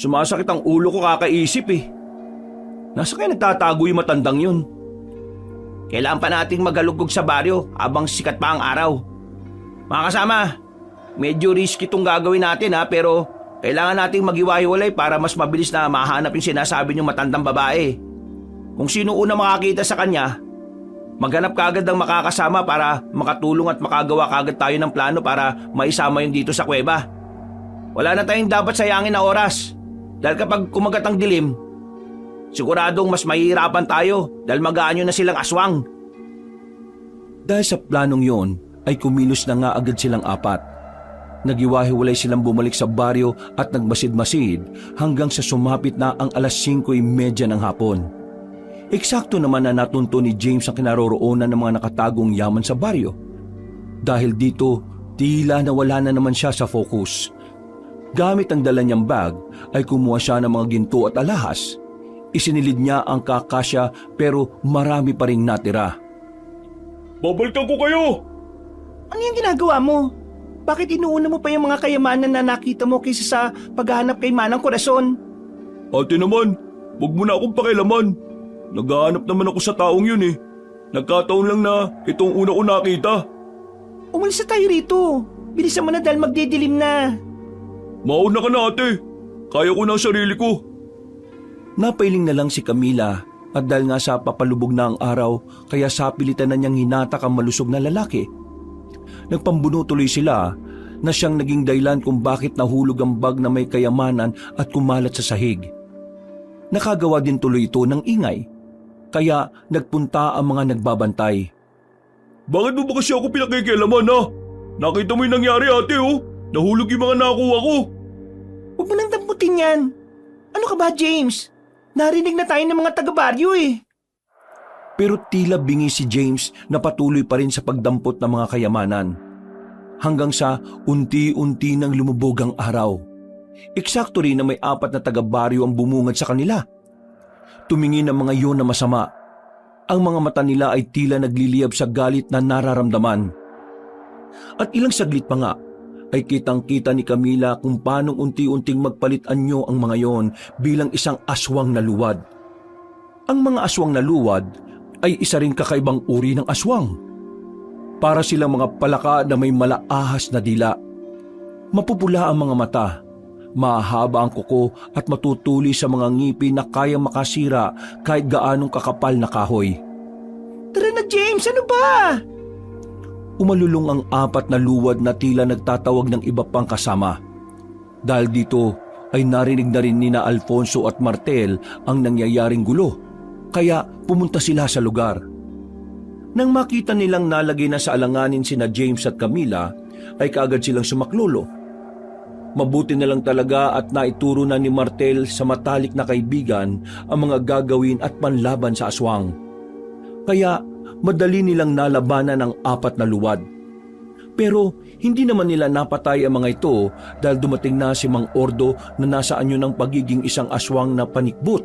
Sumasakit ang ulo ko kakaisip eh. Nasa kaya nagtatago yung matandang yun? Kailangan pa nating magalugog sa baryo habang sikat pa ang araw. Mga kasama, medyo risky itong gagawin natin pero kailangan nating maghiwa-hiwalay para mas mabilis na mahanap yung sinasabi niyong matandang babae. Kung sino una makakita sa kanya, maghanap kaagad ng makakasama para makatulong at makagawa kaagad tayo ng plano para maisama yun dito sa kuweba. Wala na tayong dapat sayangin na oras dahil kapag kumagat ang dilim, siguradong mas mahihirapan tayo dahil mag-aanyo na silang aswang. Dahil sa planong yon ay kumilos na nga agad silang apat. Nagiwahiwalay silang bumalik sa baryo at nagmasid-masid hanggang sa sumapit na ang alas 5:30 ng hapon. Eksakto naman na natunto ni James ang kinaroroonan ng mga nakatagong yaman sa baryo. Dahil dito, tila nawala na naman siya sa focus. Gamit ang dala niyang bag ay kumuha siya ng mga ginto at alahas. Isinilid niya ang kakasya pero marami pa ring natira. Babalikan ko kayo! Ano yung ginagawa mo? Bakit inuuna mo pa yung mga kayamanan na nakita mo kaysa sa paghahanap kay Manang Corazon? Ate naman, huwag mo na akong pakialaman. Naghahanap naman ako sa taong yun eh. Nagkataon lang na itong una ko nakita. Umalis na tayo rito. Bilisan mo na dahil magdidilim na. Mauna ka na ate. Kaya ko na ang sarili ko. Napailing na lang si Camila at dahil nga sa papalubog na ang araw kaya sapilitan na niyang hinatak ang malusog na lalaki. Nagpambuno tuloy sila na siyang naging dahilan kung bakit nahulog ang bag na may kayamanan at kumalat sa sahig. Nakagawa din tuloy ito ng ingay, kaya nagpunta ang mga nagbabantay. Bakit mo ba kasi ako pinakikialaman ha? Nakita mo yung nangyari ate oh. Nahulog yung mga nakuha ko. Huwag mo nang damputin yan. Ano ka ba, James? Narinig na tayo ng mga taga-baryo eh. Pero tila bingi si James na patuloy pa rin sa pagdampot ng mga kayamanan. Hanggang sa unti-unti nang lumubog ang araw. Eksakto rin na may 4 na taga-baryo ang bumungad sa kanila. Tumingin ang mga iyon na masama. Ang mga mata nila ay tila nagliliyab sa galit na nararamdaman. At ilang saglit pa nga ay kitang-kita ni Camila kung paanong unti-unting magpalit anyo ang mga iyon bilang isang aswang na luwad. Ang mga aswang na luwad ay isa ring kakaibang uri ng aswang. Para silang mga palaka na may malaahas na dila. Mapupula ang mga mata. Mahaba ang kuko at matutuli sa mga ngipin na kayang makasira kahit gaanong kakapal na kahoy. Tara na, James, ano ba? Umalulong ang 4 na luwad na tila nagtatawag ng iba pang kasama. Dahil dito ay narinig na rin nina Alfonso at Martel ang nangyayaring gulo, kaya pumunta sila sa lugar. Nang makita nilang nalagay na sa alanganin sina James at Camila, ay kaagad silang sumaklolo. Mabuti na lang talaga at naituro na ni Martel sa matalik na kaibigan ang mga gagawin at panlaban sa aswang. Kaya madali nilang nalabanan ang 4 na luwad. Pero hindi naman nila napatay ang mga ito dahil dumating na si Mang Ordo na nasa anyo ng pagiging isang aswang na panikbot.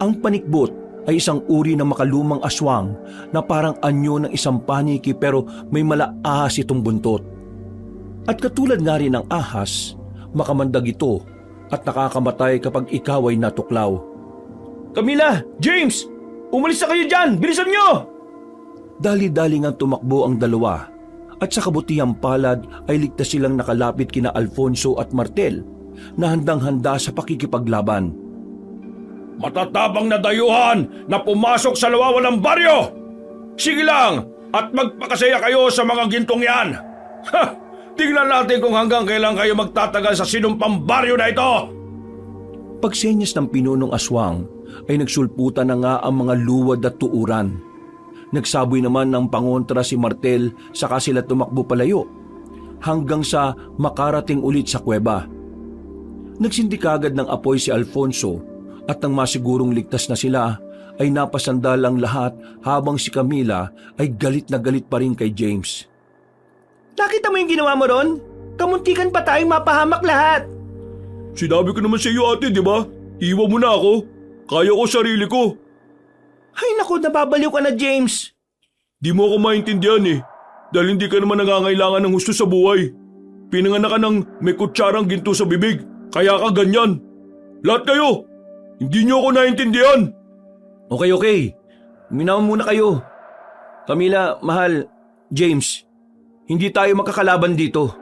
Ang panikbot ay isang uri ng makalumang aswang na parang anyo ng isang paniki pero may malaahas itong buntot. At katulad nga rin ng ahas, makamandag ito at nakakamatay kapag ikaw ay natuklaw. Camila! James! Umalis na kayo dyan! Bilisan nyo! Dali-dali nga tumakbo ang dalawa at sa kabutihang palad ay ligtas silang nakalapit kina Alfonso at Martel na handang-handa sa pakikipaglaban. Matatabang na dayuhan na pumasok sa nawawalang baryo! Sige lang at magpakasaya kayo sa mga gintong yan! Ha! Tingnan natin kung hanggang kailan kayo magtatagal sa sinumpang baryo na ito! Pagsenyas ng pinunong aswang ay nagsulputan na nga ang mga luwad at tuuran. Nagsaboy naman ng pangontra si Martel saka sila tumakbo palayo hanggang sa makarating ulit sa kuweba. Nagsindi kagad ng apoy si Alfonso at nang masigurong ligtas na sila ay napasandal ang lahat habang si Camila ay galit na galit pa rin kay James. Nakita mo yung ginawa mo ron? Kamuntikan pa tayong mapahamak lahat. Sinabi ko naman sa iyo ate, di ba? Iwan mo na ako. Kaya ko sarili ko. Ay naku, nababaliw ka na, James. Di mo ako maintindihan eh. Dahil hindi ka naman nangangailangan ng husto sa buhay. Pinanganak ka ng may kutsarang ginto sa bibig. Kaya ka ganyan. Lahat kayo. Hindi niyo ako naintindihan. Okay. Uminaw muna kayo. Camila, mahal, James, hindi tayo makakalaban dito.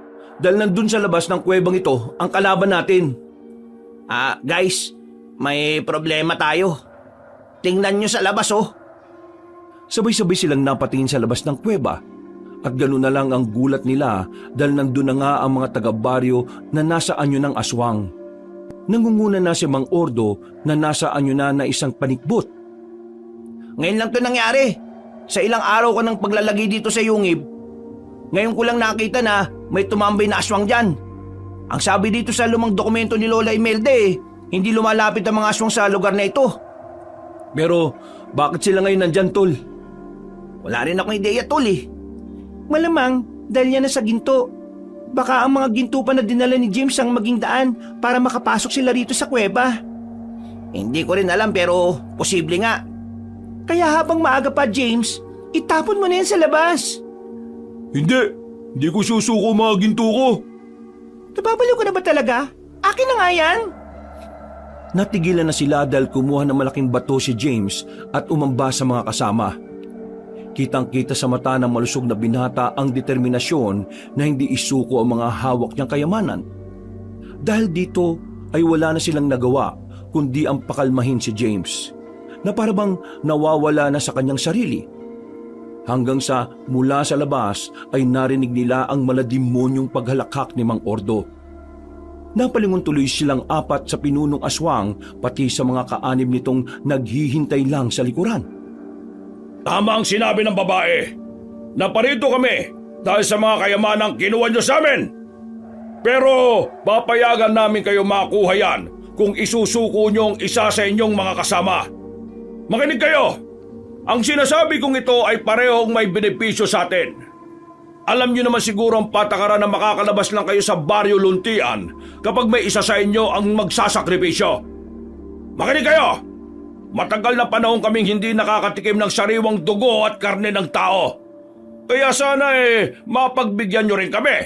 Dahil nandun sa labas ng kuwebang ito ang kalaban natin. Guys, may problema tayo. Tingnan nyo sa labas, oh. Sabay-sabay silang napatingin sa labas ng kuweba at gano'n na lang ang gulat nila dahil nandun na nga ang mga taga-baryo na nasa anyo ng aswang. Nangunguna na si Mang Ordo na nasa anyo na isang panikbot. Ngayon lang to nangyari. Sa ilang araw ka ng paglalagay dito sa yungib, ngayon ko lang nakita na may tumambay na aswang dyan. Ang sabi dito sa lumang dokumento ni Lola Imelda hindi lumalapit ang mga aswang sa lugar na ito. Pero bakit sila ngayon nandyan, Tol? Wala rin akong ideya, Tol Malamang dahil yan na sa ginto. Baka ang mga ginto pa na dinala ni James ang maging daan para makapasok sila rito sa kuweba. Hindi ko rin alam pero posible nga. Kaya habang maaga pa, James, itapon mo na yan sa labas. Hindi ko susuko mga ginto ko. Nababaliw ka na ba talaga? Akin na nga yan. Natigilan na sila dahil kumuha ng malaking bato si James at umamba sa mga kasama. Kitang-kita sa mata ng malusog na binata ang determinasyon na hindi isuko ang mga hawak niyang kayamanan. Dahil dito ay wala na silang nagawa kundi ang pakalmahin si James, na parabang nawawala na sa kanyang sarili. Hanggang sa mula sa labas ay narinig nila ang maladimonyong paghalakhak ni Mang Ordo. Napalingon tuloy silang apat sa pinunong aswang pati sa mga kaanib nitong naghihintay lang sa likuran. Tama ang sinabi ng babae. Naparito kami dahil sa mga kayamanang kinuha niyo sa amin. Pero papayagan namin kayo makuha yan kung isusuko niyong isa sa inyong mga kasama. Makinig kayo! Ang sinasabi kong ito ay parehong may benepisyo sa atin. Alam niyo naman siguro ang patakaran na makakalabas lang kayo sa baryo Luntian kapag may isa sa inyo ang magsasakripisyo. Makinig kayo! Matagal na panahon kaming hindi nakakatikim ng sariwang dugo at karne ng tao. Kaya sana mapagbigyan niyo rin kami.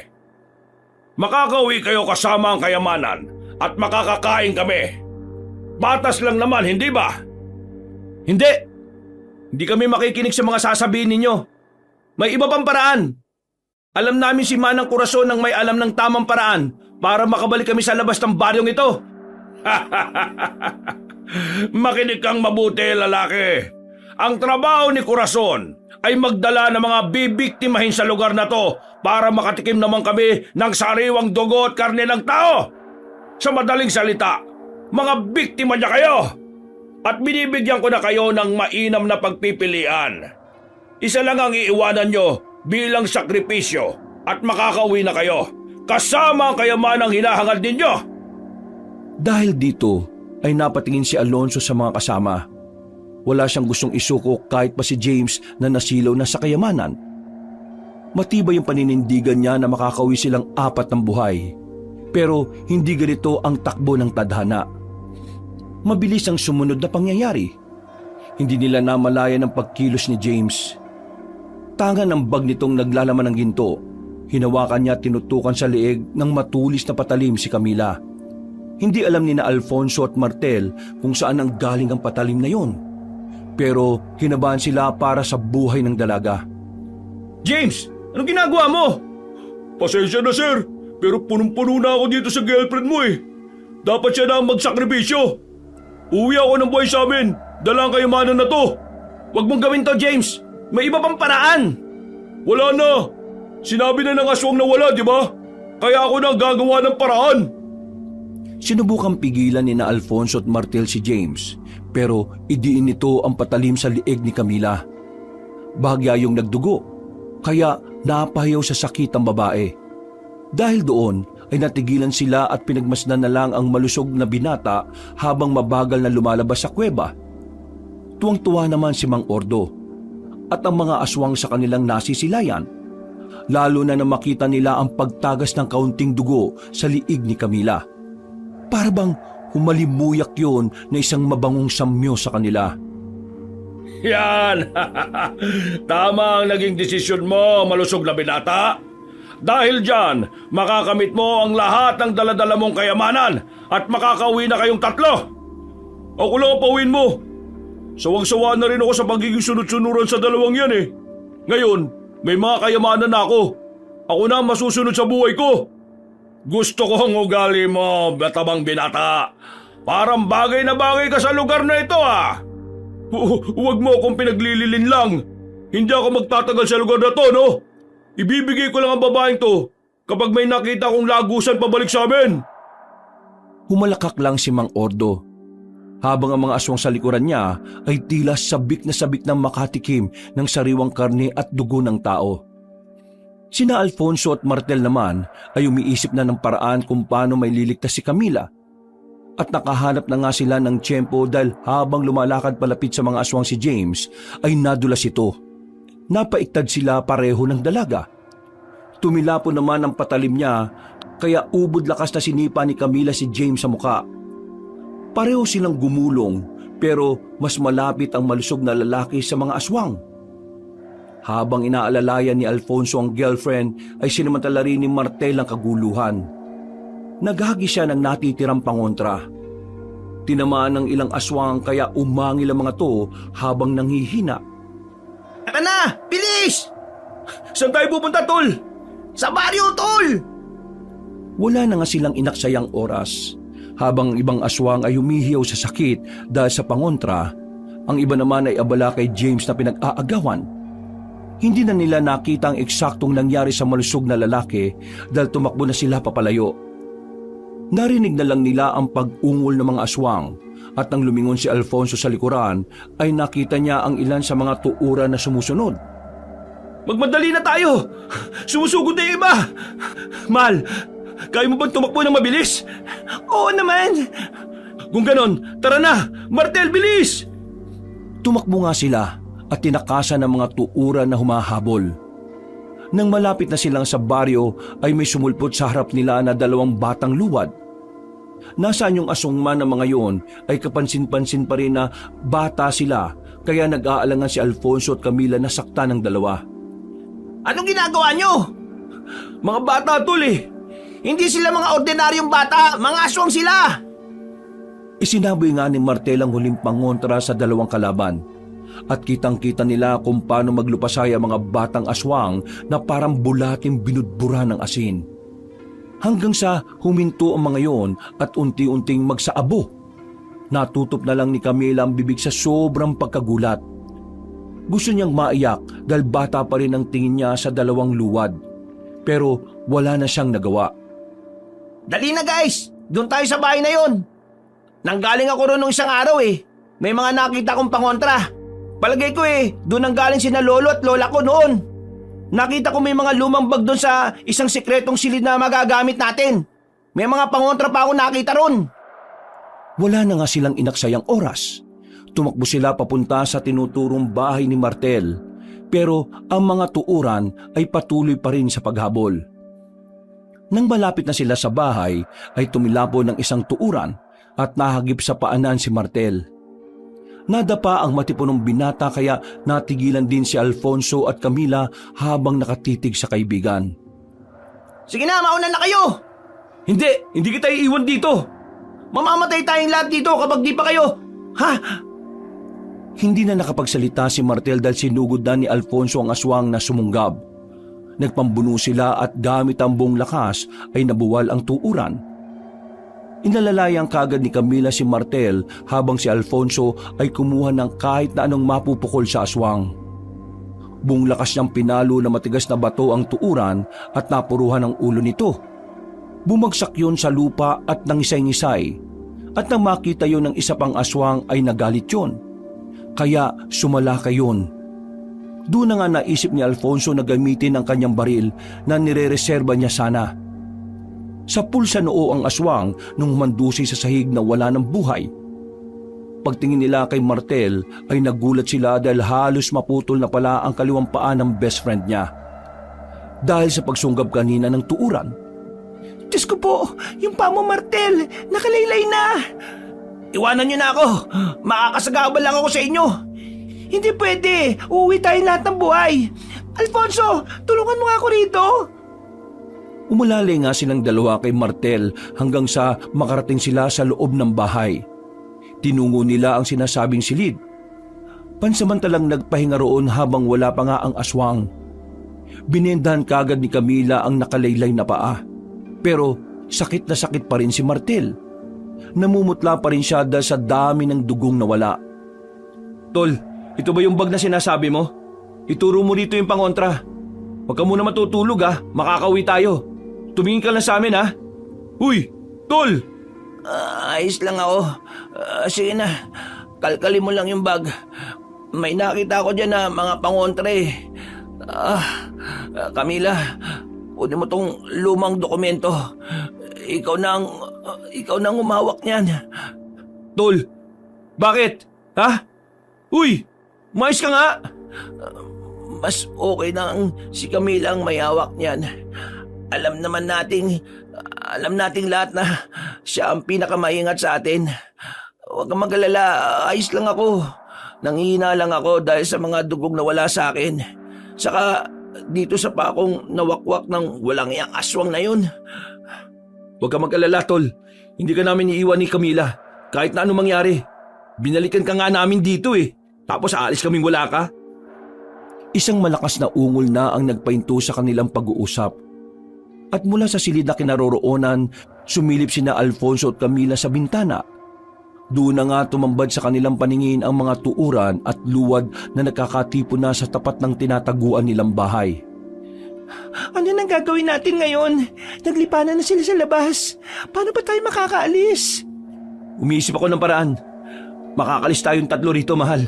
Makakauwi kayo kasama ang kayamanan at makakakain kami. Batas lang naman, hindi ba? Hindi kami makikinig sa mga sasabihin ninyo. May iba pang paraan. Alam namin si Manang Corazon ang may alam ng tamang paraan para makabalik kami sa labas ng baryong ito. Makinig kang mabuti, lalaki. Ang trabaho ni Corazon ay magdala ng mga bibiktimahin sa lugar na to para makatikim naman kami ng sariwang dugo at karne ng tao. Sa madaling salita, mga biktima niya kayo. At binibigyan ko na kayo ng mainam na pagpipilian. Isa lang ang iiwanan nyo bilang sakripisyo at makakauwi na kayo kasama ang kayamanang hinahangad ninyo. Dahil dito ay napatingin si Alonso sa mga kasama. Wala siyang gustong isuko kahit pa si James na nasilaw na sa kayamanan. Matibay yung paninindigan niya na makakauwi silang apat ng buhay. Pero hindi ganito ang takbo ng tadhana. Mabilis ang sumunod na pangyayari. Hindi nila namalayan ang pagkilos ni James. Tangan ang bag nitong naglalaman ng ginto. Hinawakan niya at tinutukan sa leeg ng matulis na patalim si Camila. Hindi alam ni na Alfonso at Martel kung saan ang galing ang patalim na yon. Pero hinabahan sila para sa buhay ng dalaga. James, anong ginagawa mo? Pasensya na sir, pero punong-puno na ako dito sa girlfriend mo Dapat siya na ang magsakripisyo. Uwi ako ng buhay sa amin. Dala ang kayamanan na to. Huwag mong gawin to, James. May iba pang paraan. Wala na. Sinabi na ng aswang na wala, di ba? Kaya ako na gagawa ng paraan. Sinubukang pigilan ni na Alfonso at Martel si James, pero idiin nito ang patalim sa liig ni Camila. Bahagya yung nagdugo, kaya napahiyaw sa sakit ang babae. Dahil doon ay natigilan sila at pinagmasdan na lang ang malusog na binata habang mabagal na lumalabas sa kuweba. Tuwang-tuwa naman si Mang Ordo at ang mga aswang sa kanilang nasisilayan, lalo na makita nila ang pagtagas ng kaunting dugo sa liig ni Camila. Para bang humalimuyak yun na isang mabangong samyo sa kanila. Yan! Tama ang naging desisyon mo, malusog na binata. Dahil dyan, makakamit mo ang lahat ng daladala mong kayamanan at makakauwi na kayong tatlo. Ako lang ang pauwiin mo. Sawang-sawa na rin ako sa pagiging sunod-sunuran sa dalawang yan eh. Ngayon, may mga kayamanan na ako. Ako na ang masusunod sa buhay ko. Gusto ko ang ugali mo, batabang binata. Parang bagay na bagay ka sa lugar na ito ah. Huwag mo akong pinaglililin lang. Hindi ako magtatagal sa lugar na to, no? Ibibigay ko lang ang babaeng to kapag may nakita kong lagusan pabalik sa amin. Humalakak lang si Mang Ordo, habang ang mga aswang sa likuran niya ay tila sabik na sabik ng makatikim ng sariwang karne at dugo ng tao. Sina Alfonso at Martel naman ay umiisip na ng paraan kung paano may liligtas si Camila. At nakahanap na nga sila ng tiyempo dahil habang lumalakad palapit sa mga aswang si James ay nadulas ito. Napaiktad sila pareho ng dalaga. Tumilapo naman ang patalim niya kaya ubod lakas na sinipa ni Camila si James sa muka. Pareho silang gumulong pero mas malapit ang malusog na lalaki sa mga aswang. Habang inaalalayan ni Alfonso ang girlfriend ay sinamantala rin ni Martel ang kaguluhan. Naghagi siya ng natitirang pangontra. Tinamaan ng ilang aswang kaya umangil ang mga to habang nanghihina. Tara na! Bilis! Saan tayo pupunta, tol? Sa baryo, tol! Wala na nga silang inaksayang oras. Habang ibang aswang ay humihiyaw sa sakit dahil sa pangontra, ang iba naman ay abala kay James na pinag-aagawan. Hindi na nila nakita ang eksaktong nangyari sa malusog na lalaki dahil tumakbo na sila papalayo. Narinig na lang nila ang pag-ungol ng mga aswang at nang lumingon si Alfonso sa likuran ay nakita niya ang ilan sa mga tuuran na sumusunod. Magmadali na tayo! Sumusugod na yung iba! Mal, kaya mo bang tumakbo ng mabilis? Oo naman! Kung ganon, tara na! Martel, bilis! Tumakbo nga sila at tinakasan ng mga tuuran na humahabol. Nang malapit na silang sa baryo ay may sumulpot sa harap nila na dalawang batang luwad. Nasaan yung asungman ng mga yon ay kapansin-pansin pa rin na bata sila kaya nag-aalangan si Alfonso at Camila na sakta ng dalawa. Anong ginagawa nyo? Mga bata, tol eh! Hindi sila mga ordinaryong bata, mga aswang sila! Isinaboy nga ni Martel ang huling pangontra sa dalawang kalaban. At kitang-kita nila kung paano maglupasay ang mga batang aswang na parang bulating binudbura ng asin. Hanggang sa huminto ang mga yon at unti-unting magsaabo. Natutop na lang ni Camila ang bibig sa sobrang pagkagulat. Gusto niyang maiyak dahil bata pa rin ang tingin niya sa dalawang luwad. Pero wala na siyang nagawa. Dali na guys! Doon tayo sa bahay na yon. Nanggaling ako roon nung isang araw eh. May mga nakita kong pangontra. Palagay ko eh, doon ang galing sina lolo at lola ko noon. Nakita ko may mga lumang bag doon sa isang sikretong silid na magagamit natin. May mga pangontra pa ako nakita ron. Wala na nga silang inaksayang oras. Tumakbo sila papunta sa tinuturong bahay ni Martel. Pero ang mga tuuran ay patuloy pa rin sa paghabol. Nang malapit na sila sa bahay ay tumilapo ng isang tuuran at nahagip sa paanan si Martel. Nadapa ang matipunong binata kaya natigilan din si Alfonso at Camila habang nakatitig sa kaibigan. Sige na, mauna na kayo! Hindi kita iiwan dito! Mamamatay tayong lahat dito kapag di pa kayo! Ha? Hindi na nakapagsalita si Martel dahil sinugod na ni Alfonso ang aswang na sumunggab. Nagpambuno sila at gamit ang buong lakas ay nabuwal ang tuuran. Inalalayang kagad ni Camila si Martel habang si Alfonso ay kumuha ng kahit na anong mapupukol sa aswang. Buong lakas niyang pinalo na matigas na bato ang tuuran at napuruhan ang ulo nito. Bumagsak yun sa lupa at nangisay-ngisay, at nang makita yun ng isa pang aswang ay nagalit yun. Kaya sumalakay yun. Doon na nga naisip ni Alfonso na gamitin ang kanyang baril na nire-reserba niya sana. Sa pulsa noo ang aswang nung mandusay sa sahig na wala ng buhay. Pagtingin nila kay Martel ay nagulat sila dahil halos maputol na pala ang kaliwang paa ng best friend niya. Dahil sa pagsunggab kanina ng tuuran. Diyos ko po, yung paa mo, Martel, nakalaylay na. Iwanan niyo na ako. Makakasagabal lang ako sa inyo. Hindi pwede, uuwi tayo lahat ng buhay. Alfonso, tulungan mo nga ako rito. Umalali nga silang dalawa kay Martel hanggang sa makarating sila sa loob ng bahay. Tinungo nila ang sinasabing silid. Pansamantalang nagpahinga roon habang wala pa nga ang aswang. Binendahan kagad ni Camila ang nakalaylay na paa. Pero sakit na sakit pa rin si Martel. Namumutla pa rin siya dahil sa dami ng dugong nawala. Tol, ito ba yung bag na sinasabi mo? Ituro mo rito yung pangontra. Huwag ka muna matutulog makakauwi tayo. Tumingin ka lang sa amin Uy, Tol! Ayos lang ako. Sige na, kalkalin mo lang yung bag. May nakita ko dyan na mga pangontre. Camila, kunin mo tong lumang dokumento. Ikaw nang umawak niyan. Tol, bakit? Uy, mais ka nga! Mas okay na si Camila ang may hawak niyan. Alam nating lahat na siya ang pinakamaingat sa atin. Huwag kang mag-alala, ayos lang ako. Nanghihina lang ako dahil sa mga dugong na wala sa akin. Saka dito sa pakong nawakwak ng walang iyang aswang na yun. Huwag kang mag-alala, Tol. Hindi ka namin iiwan ni Camila. Kahit na anong mangyari. Binalikan ka nga namin dito Tapos aalis kaming wala ka. Isang malakas na ungol na ang nagpahinto sa kanilang pag-uusap. At mula sa silid na kinaroroonan, sumilip sina Alfonso at Camila sa bintana. Doon na nga tumambad sa kanilang paningin ang mga tuuran at luwad na nakakatipo na sa tapat ng tinataguan nilang bahay. Ano nang gagawin natin ngayon? Naglipanan na sila sa labas. Paano ba tayo makakaalis? Umiisip ako ng paraan. Makakalis tayong tatlo rito, mahal.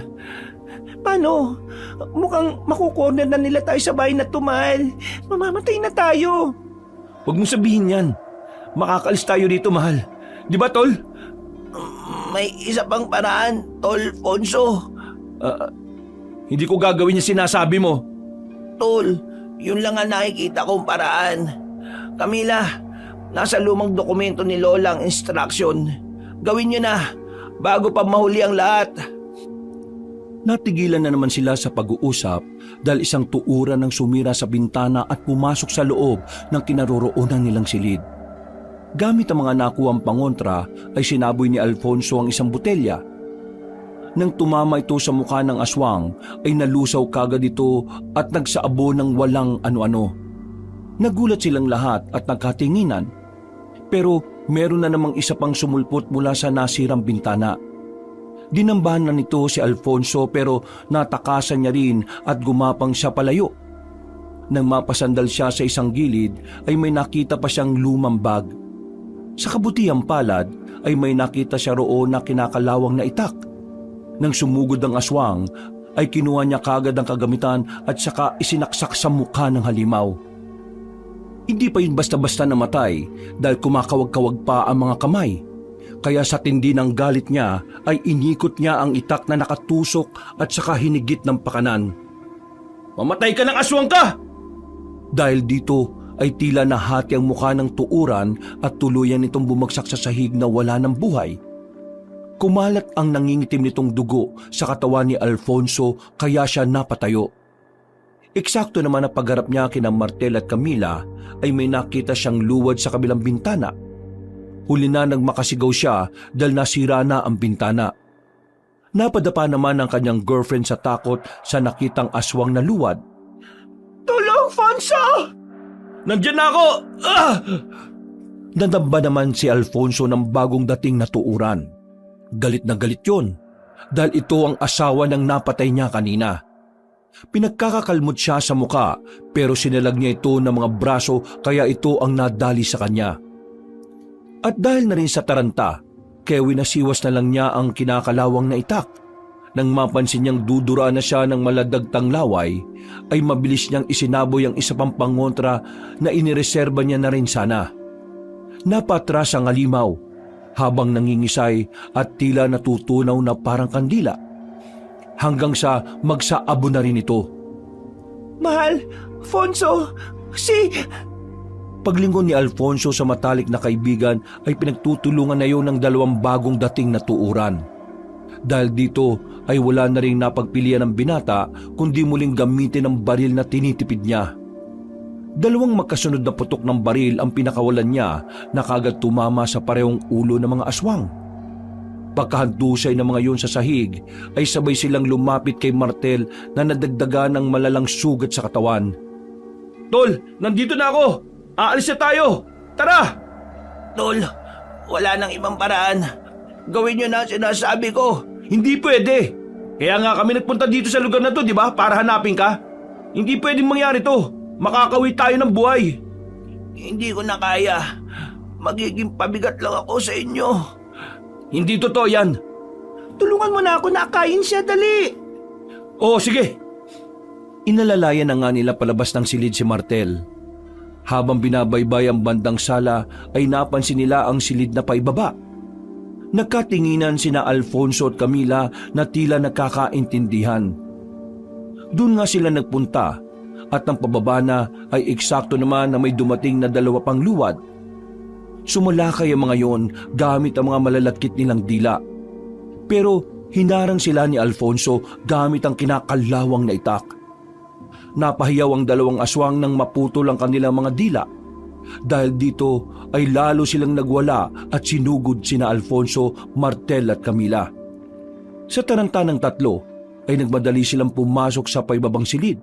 Paano? Mukhang makukorner na nila tayo sa bahay na mahal. Mamamatay na tayo. Huwag mong sabihin yan. Makakalis tayo rito, mahal. Di ba, Tol? May isa pang paraan, Tol Fonso. Hindi ko gagawin yung sinasabi mo. Tol, yun lang ang nakikita kong paraan. Camila, nasa lumang dokumento ni Lola ang instruction. Gawin nyo na, bago pa mahuli ang lahat. Natigilan na naman sila sa pag-uusap dahil isang tuuran ang sumira sa bintana at pumasok sa loob ng kinaroroonan nilang silid. Gamit ang mga nakuhang pangontra ay sinaboy ni Alfonso ang isang botelya. Nang tumama ito sa mukha ng aswang ay nalusaw kagad ito at nagsaabo ng walang ano-ano. Nagulat silang lahat at nagkatinginan. Pero meron na namang isa pang sumulpot mula sa nasirang bintana. Dinambahan na nito si Alfonso pero natakasan niya rin at gumapang siya palayo. Nang mapasandal siya sa isang gilid ay may nakita pa siyang lumang bag. Sa kabutihang palad ay may nakita siya roon na kinakalawang na itak. Nang sumugod ang aswang ay kinuha niya kagad ang kagamitan at saka isinaksak sa mukha ng halimaw. Hindi pa yun basta-basta namatay dahil kumakawag-kawag pa ang mga kamay. Kaya sa tindi ng galit niya ay inikot niya ang itak na nakatusok at saka hinigit ng pakanan. Mamatay ka ng aswang ka! Dahil dito ay tila nahati ang mukha ng tuuran at tuluyan nitong bumagsak sa sahig na wala ng buhay. Kumalat ang nangingitim nitong dugo sa katawan ni Alfonso kaya siya napatayo. Eksakto naman na pagharap niya kina Martel at Camila ay may nakita siyang luwad sa kabilang bintana. Huli na nagmakasigaw siya dahil nasira na ang bintana. Napadapa naman ang kanyang girlfriend sa takot sa nakitang aswang na luwad. Tulong, Fonso! Nandiyan na ako! Nadamba naman si Alfonso ng bagong dating na tuuran. Galit na galit yun dahil ito ang asawa ng napatay niya kanina. Pinagkakakalmot siya sa muka pero sinalag niya ito ng mga braso kaya ito ang nadali sa kanya. At dahil na rin sa taranta, kaya winasiwas na lang niya ang kinakalawang na itak. Nang mapansin niyang dudura na siya ng maladagtang laway, ay mabilis niyang isinaboy ang isa pang pangontra na inireserba niya na rin sana. Napatras ang alimaw habang nangingisay at tila natutunaw na parang kandila. Hanggang sa magsaabo na rin ito. Mahal, Fonso, Paglingon ni Alfonso sa matalik na kaibigan ay pinagtutulungan na yun ng dalawang bagong dating na tuuran. Dahil dito ay wala na rin napagpilian ng binata kundi muling gamitin ang baril na tinitipid niya. Dalawang magkasunod na putok ng baril ang pinakawalan niya na kaagad tumama sa parehong ulo ng mga aswang. Pagkahandusay ng mga yun sa sahig ay sabay silang lumapit kay Martel na nadagdagan ng malalang sugat sa katawan. Tol, nandito na ako! Aalis na tayo! Tara! Tol, wala nang ibang paraan. Gawin niyo na ang sinasabi ko. Hindi pwede! Kaya nga kami nagpunta dito sa lugar na to, di ba? Para hanapin ka. Hindi pwedeng mangyari to. Makakawit tayo ng buhay. Hindi ko na kaya. Magiging pabigat lang ako sa inyo. Hindi totoo yan. Tulungan mo na ako na akayin siya, dali. Oo, sige. Inalalayan na nga nila palabas ng silid si Martel. Habang binabaybay ang bandang sala ay napansin nila ang silid na paibaba. Nagkatinginan sina Alfonso at Camila na tila nagkakaintindihan. Doon nga sila nagpunta at ang pababa na ay eksakto naman na may dumating na dalawa pang luwad. Sumalakay ang mga yon gamit ang mga malalakit nilang dila. Pero hinarang sila ni Alfonso gamit ang kinakalawang na itak. Napahiyaw ang dalawang aswang nang maputol ang kanilang mga dila. Dahil dito ay lalo silang nagwala at sinugod sina Alfonso, Martel at Camila. Sa taranta ng tatlo ay nagmadali silang pumasok sa paibabang silid.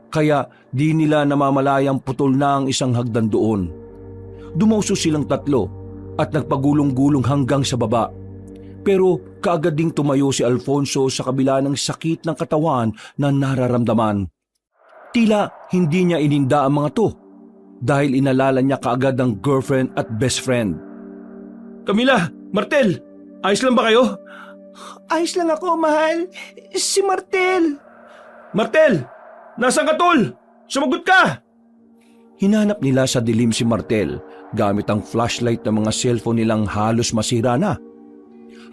Kaya di nila namamalayang putol na ang isang hagdan doon. Dumauso silang tatlo at nagpagulong-gulong hanggang sa baba. Pero kaagad ding tumayo si Alfonso sa kabila ng sakit ng katawan na nararamdaman. Tila hindi niya ininda ang mga to dahil inalala niya kaagad ang girlfriend at best friend. Camila, Martel, ayos lang ba kayo? Ayos lang ako, mahal. Si Martel. Martel, nasaan ka tol? Sumagot ka! Hinanap nila sa dilim si Martel gamit ang flashlight ng mga cellphone nilang halos masira na.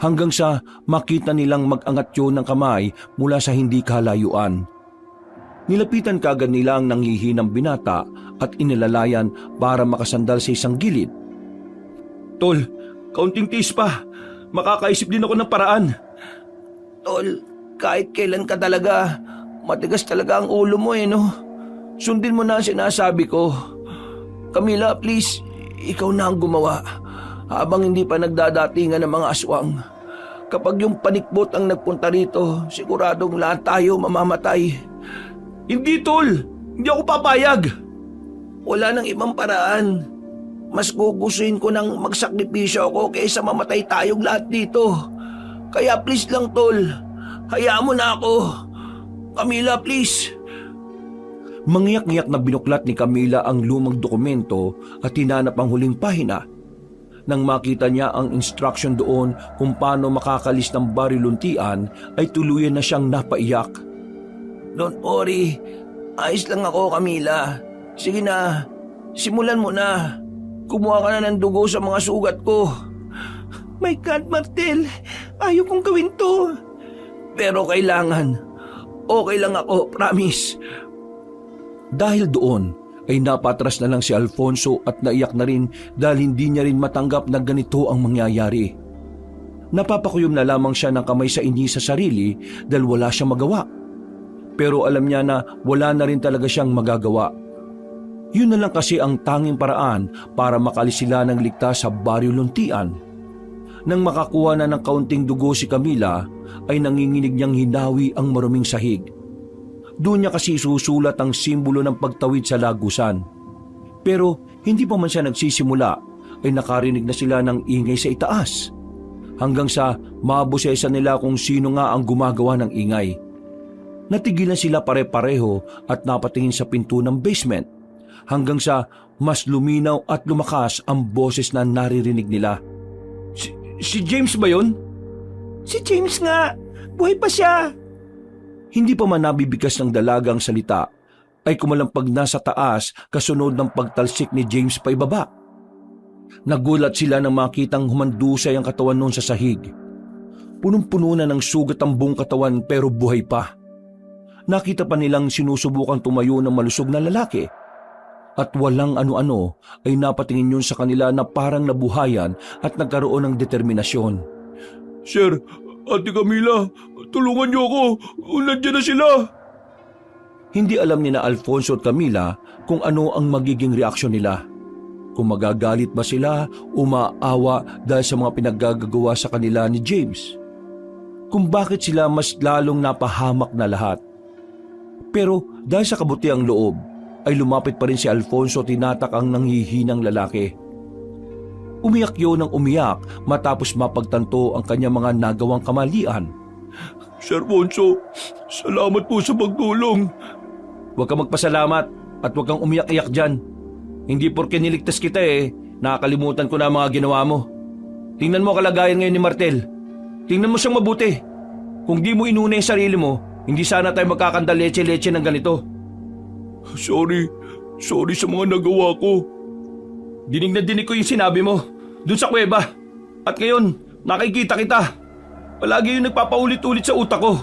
Hanggang sa makita nilang mag-angat yun ng kamay mula sa hindi kalayuan. Nilapitan kaagad nila ang nanghihinang binata at inilalayan para makasandal sa isang gilid. Tol, kaunting tiis pa. Makakaisip din ako ng paraan. Tol, kahit kailan ka talaga, matigas talaga ang ulo mo no? Sundin mo na ang sinasabi ko. Camila, please, ikaw na ang gumawa. Habang hindi pa nagdadatingan ng mga aswang. Kapag yung panikbot ang nagpunta rito, siguradong lahat tayo mamamatay. Hindi tol, hindi ako papayag. Wala nang ibang paraan. Mas gugustuhin ko nang magsakripisyo ako kaysa mamatay tayong lahat dito. Kaya please lang tol, hayaan mo na ako. Camila, please. Mangyak-ngyak na binuklat ni Camila ang lumang dokumento at hinanap ang huling pahina. Nang makita niya ang instruction doon kung paano makakalis ng bariluntian ay tuluyan na siyang napaiyak. Don't worry, ayos lang ako, Camila. Sige na, simulan mo na. Kumuha ka na ng dugo sa mga sugat ko. My God, Martel, ayaw kong gawin to. Pero kailangan. Okay lang ako, promise. Dahil doon ay napatras na lang si Alfonso at naiyak na rin dahil hindi niya rin matanggap na ganito ang mangyayari. Napapakuyom na lamang siya ng kamay sa inhi sa sarili dahil wala siyang magawa. Pero alam niya na wala na rin talaga siyang magagawa. Yun na lang kasi ang tanging paraan para makalis sila ng ligtas sa Baryo Luntian. Nang makakuha na ng kaunting dugo si Camila, ay nanginginig niyang hinawi ang maruming sahig. Doon niya kasi susulat ang simbolo ng pagtawid sa lagusan. Pero hindi pa man siya nagsisimula, ay nakarinig na sila ng ingay sa itaas. Hanggang sa mabusesa nila kung sino nga ang gumagawa ng ingay. Natigilan sila pare-pareho at napatingin sa pinto ng basement. hanggang sa mas luminaw at lumakas ang boses na naririnig nila. Si James ba yun? Si James nga! Buhay pa siya! Hindi pa man nabibigkas ng dalagang salita, ay kumalampag na sa taas kasunod ng pagtalsik ni James pa ibaba. Nagulat sila nang makitang humandusay ang katawan noon sa sahig. Punong-puno na ng sugat ang buong katawan pero buhay pa. Nakita pa nilang sinusubukang tumayo ng malusog na lalaki. At walang ano-ano ay napatingin yun sa kanila na parang nabuhayan at nagkaroon ng determinasyon. Sir, Ate Camila, tulungan niyo ako. Nandiyan na sila. Hindi alam ni na Alfonso at Camila kung ano ang magiging reaksyon nila. Kung magagalit ba sila o maawa dahil sa mga pinaggagawa sa kanila ni James. Kung bakit sila mas lalong napahamak na lahat. Pero dahil sa kabutiang loob, ay lumapit pa rin si Alfonso at tinatak ang nanghihinang lalaki. Umiyak yun ng umiyak matapos mapagtanto ang kanyang mga nagawang kamalian. Sir Alfonso, salamat po sa pagtulong. Huwag kang magpasalamat at huwag kang umiyak-iyak dyan. Hindi porke niligtas kita nakakalimutan ko na ang mga ginawa mo. Tingnan mo kalagayan ngayon ni Martel. Tingnan mo siyang mabuti. Kung di mo inuna yung sarili mo, hindi sana tayo magkakandaleche-leche ng ganito. Sorry sa mga nagawa ko. Dinig na dinig ko yung sinabi mo dun sa kuweba. At ngayon, nakikita kita. Palagi yung nagpapaulit-ulit sa utak ko.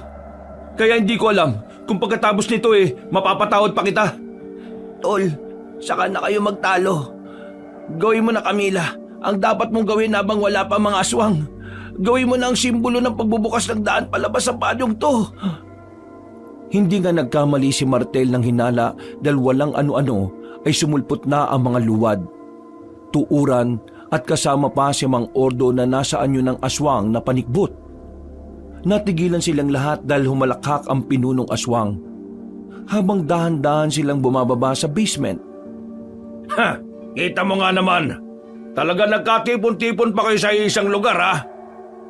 Kaya hindi ko alam kung pagkatapos nito mapapatawad pa kita. Tol, saka na kayo magtalo. Gawin mo na, Camila, ang dapat mong gawin habang wala pa mga aswang. Gawin mo na ang simbolo ng pagbubukas ng daan palabas sa padyong to. Hindi nga nagkamali si Martel ng hinala dahil walang ano-ano ay sumulpot na ang mga luwad. Tuuran at kasama pa si Mang Ordo na nasa anyo ng aswang na panikbot. Natigilan silang lahat dahil humalakhak ang pinunong aswang. Habang dahan-dahan silang bumababa sa basement. Ha! Kita mo nga naman. Talaga nagkatipon-tipon pa kayo sa isang lugar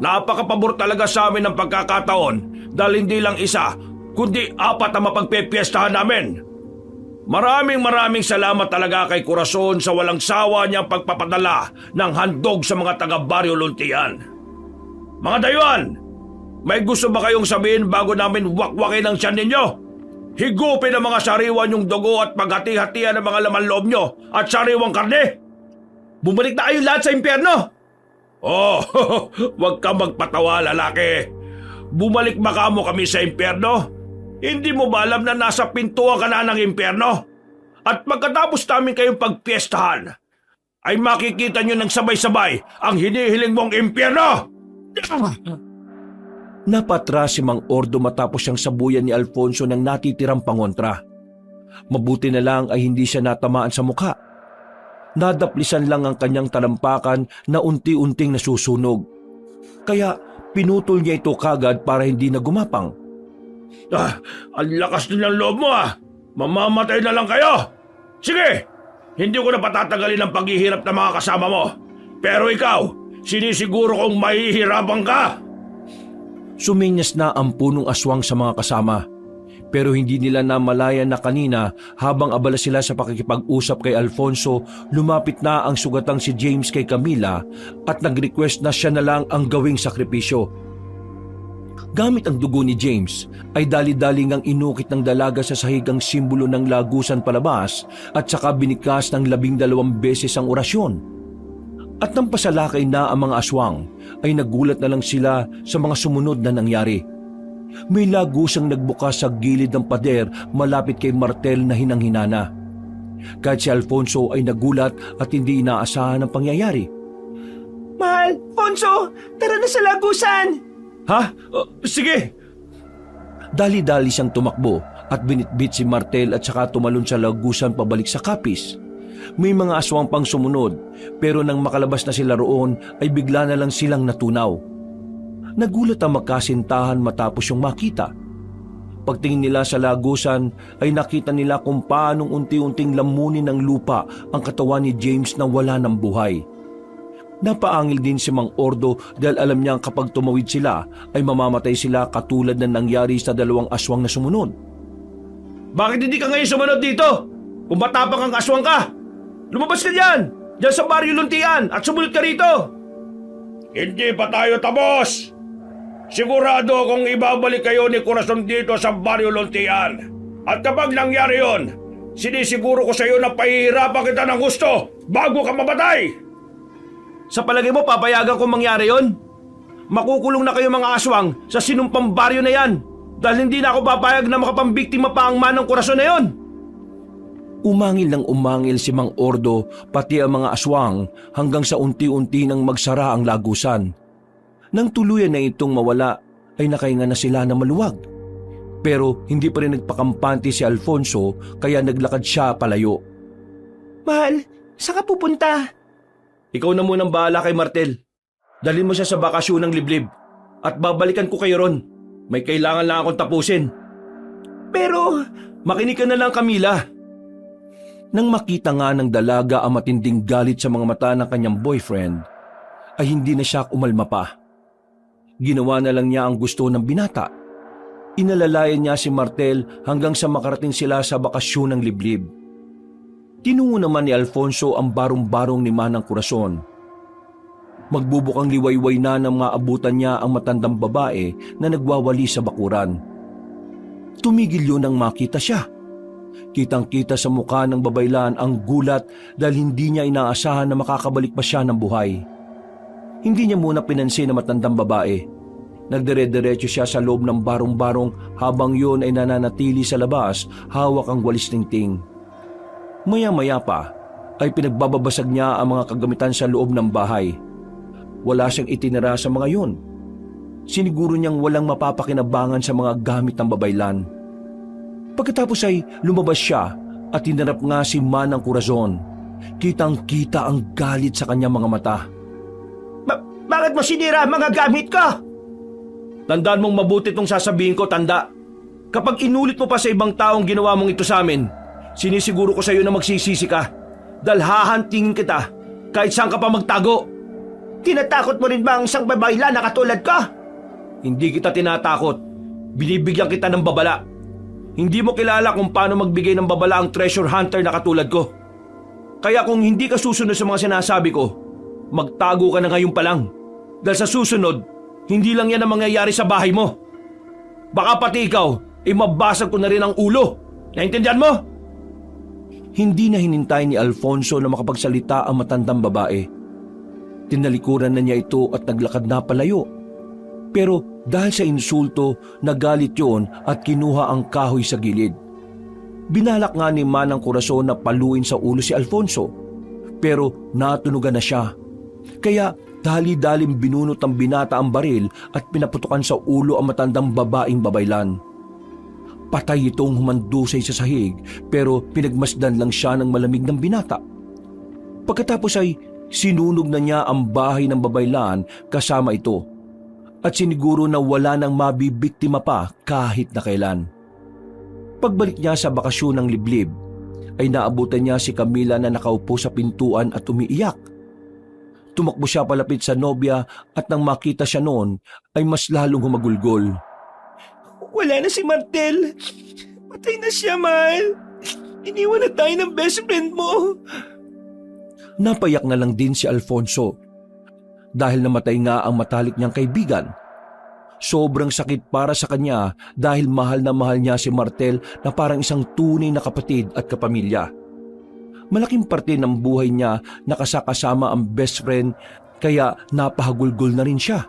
Napakapabor talaga sa amin ng pagkakataon dahil hindi lang isa, kundi 4 ang mapagpepiestahan namin. Maraming salamat talaga kay Corazon sa walang sawa niyang pagpapadala ng handog sa mga taga-Baryo Luntian. Mga dayuhan, may gusto ba kayong sabihin bago namin wakwakin ang tiyan ninyo? Higupin ang mga sariwa niyong dugo at paghati-hatian ang mga laman loob niyo at sariwang karne. Bumalik na kayo lahat sa impyerno! Oh, wag ka magpatawa, lalaki. Bumalik ba kamo kami sa impyerno? Hindi mo ba alam na nasa pintuan ka na ng impyerno? At pagkatapos namin kayong pagpiestahan, ay makikita nyo ng sabay-sabay ang hinihiling mong impyerno! Napatras si Mang Ordo matapos siyang sabuyan ni Alfonso ng natitirang pangontra. Mabuti na lang ay hindi siya natamaan sa mukha. Nadaplisan lang ang kanyang talampakan na unti-unting nasusunog. Kaya pinutol niya ito kagad para hindi na gumapang. Ang lakas din ng loob mo Mamamatay na lang kayo! Sige! Hindi ko na patatagalin ang paghihirap ng mga kasama mo. Pero ikaw, sinisiguro kong mahihirapan ka! Suminyas na ang punong aswang sa mga kasama. Pero hindi nila namalayan na kanina habang abala sila sa pakikipag-usap kay Alfonso, lumapit na ang sugatang si James kay Camila at nag-request na siya na lang ang gawing sakripisyo. Gamit ang dugo ni James ay dali-dali ngang inukit ng dalaga sa sahig ang simbolo ng lagusan palabas at saka binikas ng 12 beses ang orasyon. At nang pasalakay na ang mga aswang ay nagulat na lang sila sa mga sumunod na nangyari. May lagusang nagbukas sa gilid ng pader malapit kay Martel na hinang-hinana. Kahit si Alfonso ay nagulat at hindi inaasahan ang pangyayari. Mahal, Fonso, tara na sa lagusan! Ha? Sige! Dali-dali siyang tumakbo at binitbit si Martel at saka tumalon sa lagusan pabalik sa kapis. May mga aswang pang sumunod pero nang makalabas na sila roon ay bigla na lang silang natunaw. Nagulat ang magkasintahan matapos yung makita. Pagtingin nila sa lagusan ay nakita nila kung paanong unti-unting lamunin ng lupa ang katawan ni James na wala ng buhay. Napaangil din si Mang Ordo dahil alam niyang kapag tumawid sila ay mamamatay sila katulad ng nangyari sa 2 aswang na sumunod. Bakit hindi ka ngayon sumunod dito? Kung matapang ang aswang ka, lumabas ka dyan! Dyan sa Baryo Luntian at sumunod ka rito! Hindi pa tayo tapos! Sigurado akong ibabalik kayo ni Corazon dito sa Baryo Luntian. At kapag nangyari yon, sinisiguro ko sa iyo na pahihirapan kita ng gusto bago ka mamatay! Sa palagay mo, papayagan kong mangyari yon? Makukulong na kayo mga aswang sa sinumpang baryo na yan dahil hindi na ako papayag na makapambiktima pa ang manang Corazon na yon! Umangil ng umangil si Mang Ordo pati ang mga aswang hanggang sa unti-unti nang magsara ang lagusan. Nang tuluyan na itong mawala ay nakahinga na sila na maluwag. Pero hindi pa rin nagpakampante si Alfonso kaya naglakad siya palayo. Mahal, saan ka pupunta? Ikaw na munang bahala kay Martel. Dalhin mo siya sa bakasyon ng liblib at babalikan ko kayo ron. May kailangan lang akong tapusin. Pero, Makinig ka na lang, Camila. Nang makita nga ng dalaga ang matinding galit sa mga mata ng kanyang boyfriend, ay hindi na siya umalma pa. Ginawa na lang niya ang gusto ng binata. Inalalayan niya si Martel hanggang sa makarating sila sa bakasyon ng liblib. Tinungo naman ni Alfonso ang barong-barong ni Manang Corazon. Magbubukang liwayway na ng mga abutan niya ang matandang babae na nagwawali sa bakuran. Tumigil yun nang makita siya. Kitang-kita sa mukha ng babaylan ang gulat dahil hindi niya inaasahan na makakabalik pa siya ng buhay. Hindi niya muna pinansin na matandang babae. Nagdire-diretso siya sa loob ng barong-barong habang yun ay nananatili sa labas hawak ang walis tingting. Maya-maya pa ay pinagbababasag niya ang mga kagamitan sa loob ng bahay. Wala siyang itinira sa mga yun. Siniguro niyang walang mapapakinabangan sa mga gamit ng babaylan. Pagkatapos ay lumabas siya at hinarap nga si Manang Corazon. Kitang-kita ang galit sa kanyang mga mata. Bakit mo sinira ang mga gamit ko? Tandaan mong mabuti itong sasabihin ko, tanda. Kapag inulit mo pa sa ibang taong ginawa mong ito sa amin, sinisiguro ko sa iyo na magsisisi ka. Dahil hahantingin kita kahit saan ka pa magtago. Tinatakot mo rin ba ang isang babayla na katulad ko? Hindi kita tinatakot. Binibigyan kita ng babala. Hindi mo kilala kung paano magbigay ng babala ang treasure hunter na katulad ko. Kaya kung hindi ka susunod sa mga sinasabi ko, magtago ka na ngayon pa lang. Dahil sa susunod, hindi lang yan ang mangyayari sa bahay mo. Baka pati ikaw, mabasag ko na rin ang ulo. Naintindihan mo? Hindi na hinintay ni Alfonso na makapagsalita ang matandang babae. Tinalikuran na niya ito at naglakad na palayo. Pero dahil sa insulto, nagalit yon at kinuha ang kahoy sa gilid. Binalak nga ni Manang Corazon na paluin sa ulo si Alfonso. Pero natunugan na siya. Kaya dali-dalim binunot ang binata ang baril at pinaputukan sa ulo ang matandang babaeng babaylan. Patay itong humandusay sa sahig pero pinagmasdan lang siya ng malamig ng binata. Pagkatapos ay sinunog na niya ang bahay ng babaylan kasama ito at siniguro na wala nang mabibiktima pa kahit na kailan. Pagbalik niya sa bakasyon ng liblib ay naabutan niya si Camila na nakaupo sa pintuan at umiiyak. Tumakbo siya palapit sa nobya at nang makita siya noon ay mas lalong humagulgol. Wala na si Martel. Patay na siya, mahal. Iniwan na tayo ng best friend mo. Napayak na lang din si Alfonso dahil namatay nga ang matalik niyang kaibigan. Sobrang sakit para sa kanya dahil mahal na mahal niya si Martel na parang isang tunay na kapatid at kapamilya. Malaking parte ng buhay niya nakasakasama ang best friend kaya napahagulgol na rin siya.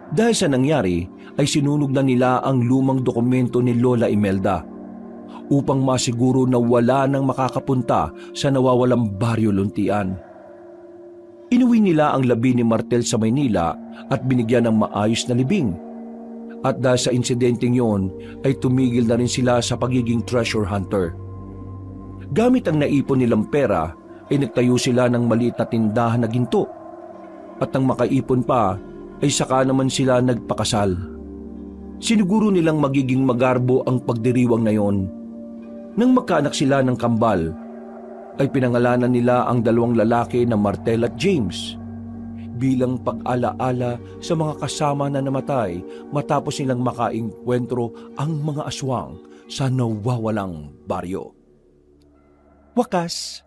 Dahil sa nangyari ay sinunog na nila ang lumang dokumento ni Lola Imelda upang masiguro na wala nang makakapunta sa nawawalang Baryo Luntian. Inuwi nila ang labi ni Martel sa Maynila at binigyan ng maayos na libing. At dahil sa insidenteng yon ay tumigil na rin sila sa pagiging treasure hunter. Gamit ang naipon nilang pera ay nagtayo sila ng maliit na tindahan na ginto. At nang makaipon pa ay saka naman sila nagpakasal. Siniguro nilang magiging magarbo ang pagdiriwang na yon. Nang magkaanak sila ng kambal, ay pinangalanan nila ang dalawang lalaki na Martel at James bilang pag-alaala sa mga kasama na namatay matapos nilang makaengkwentro ang mga aswang sa nawawalang baryo. Wakas.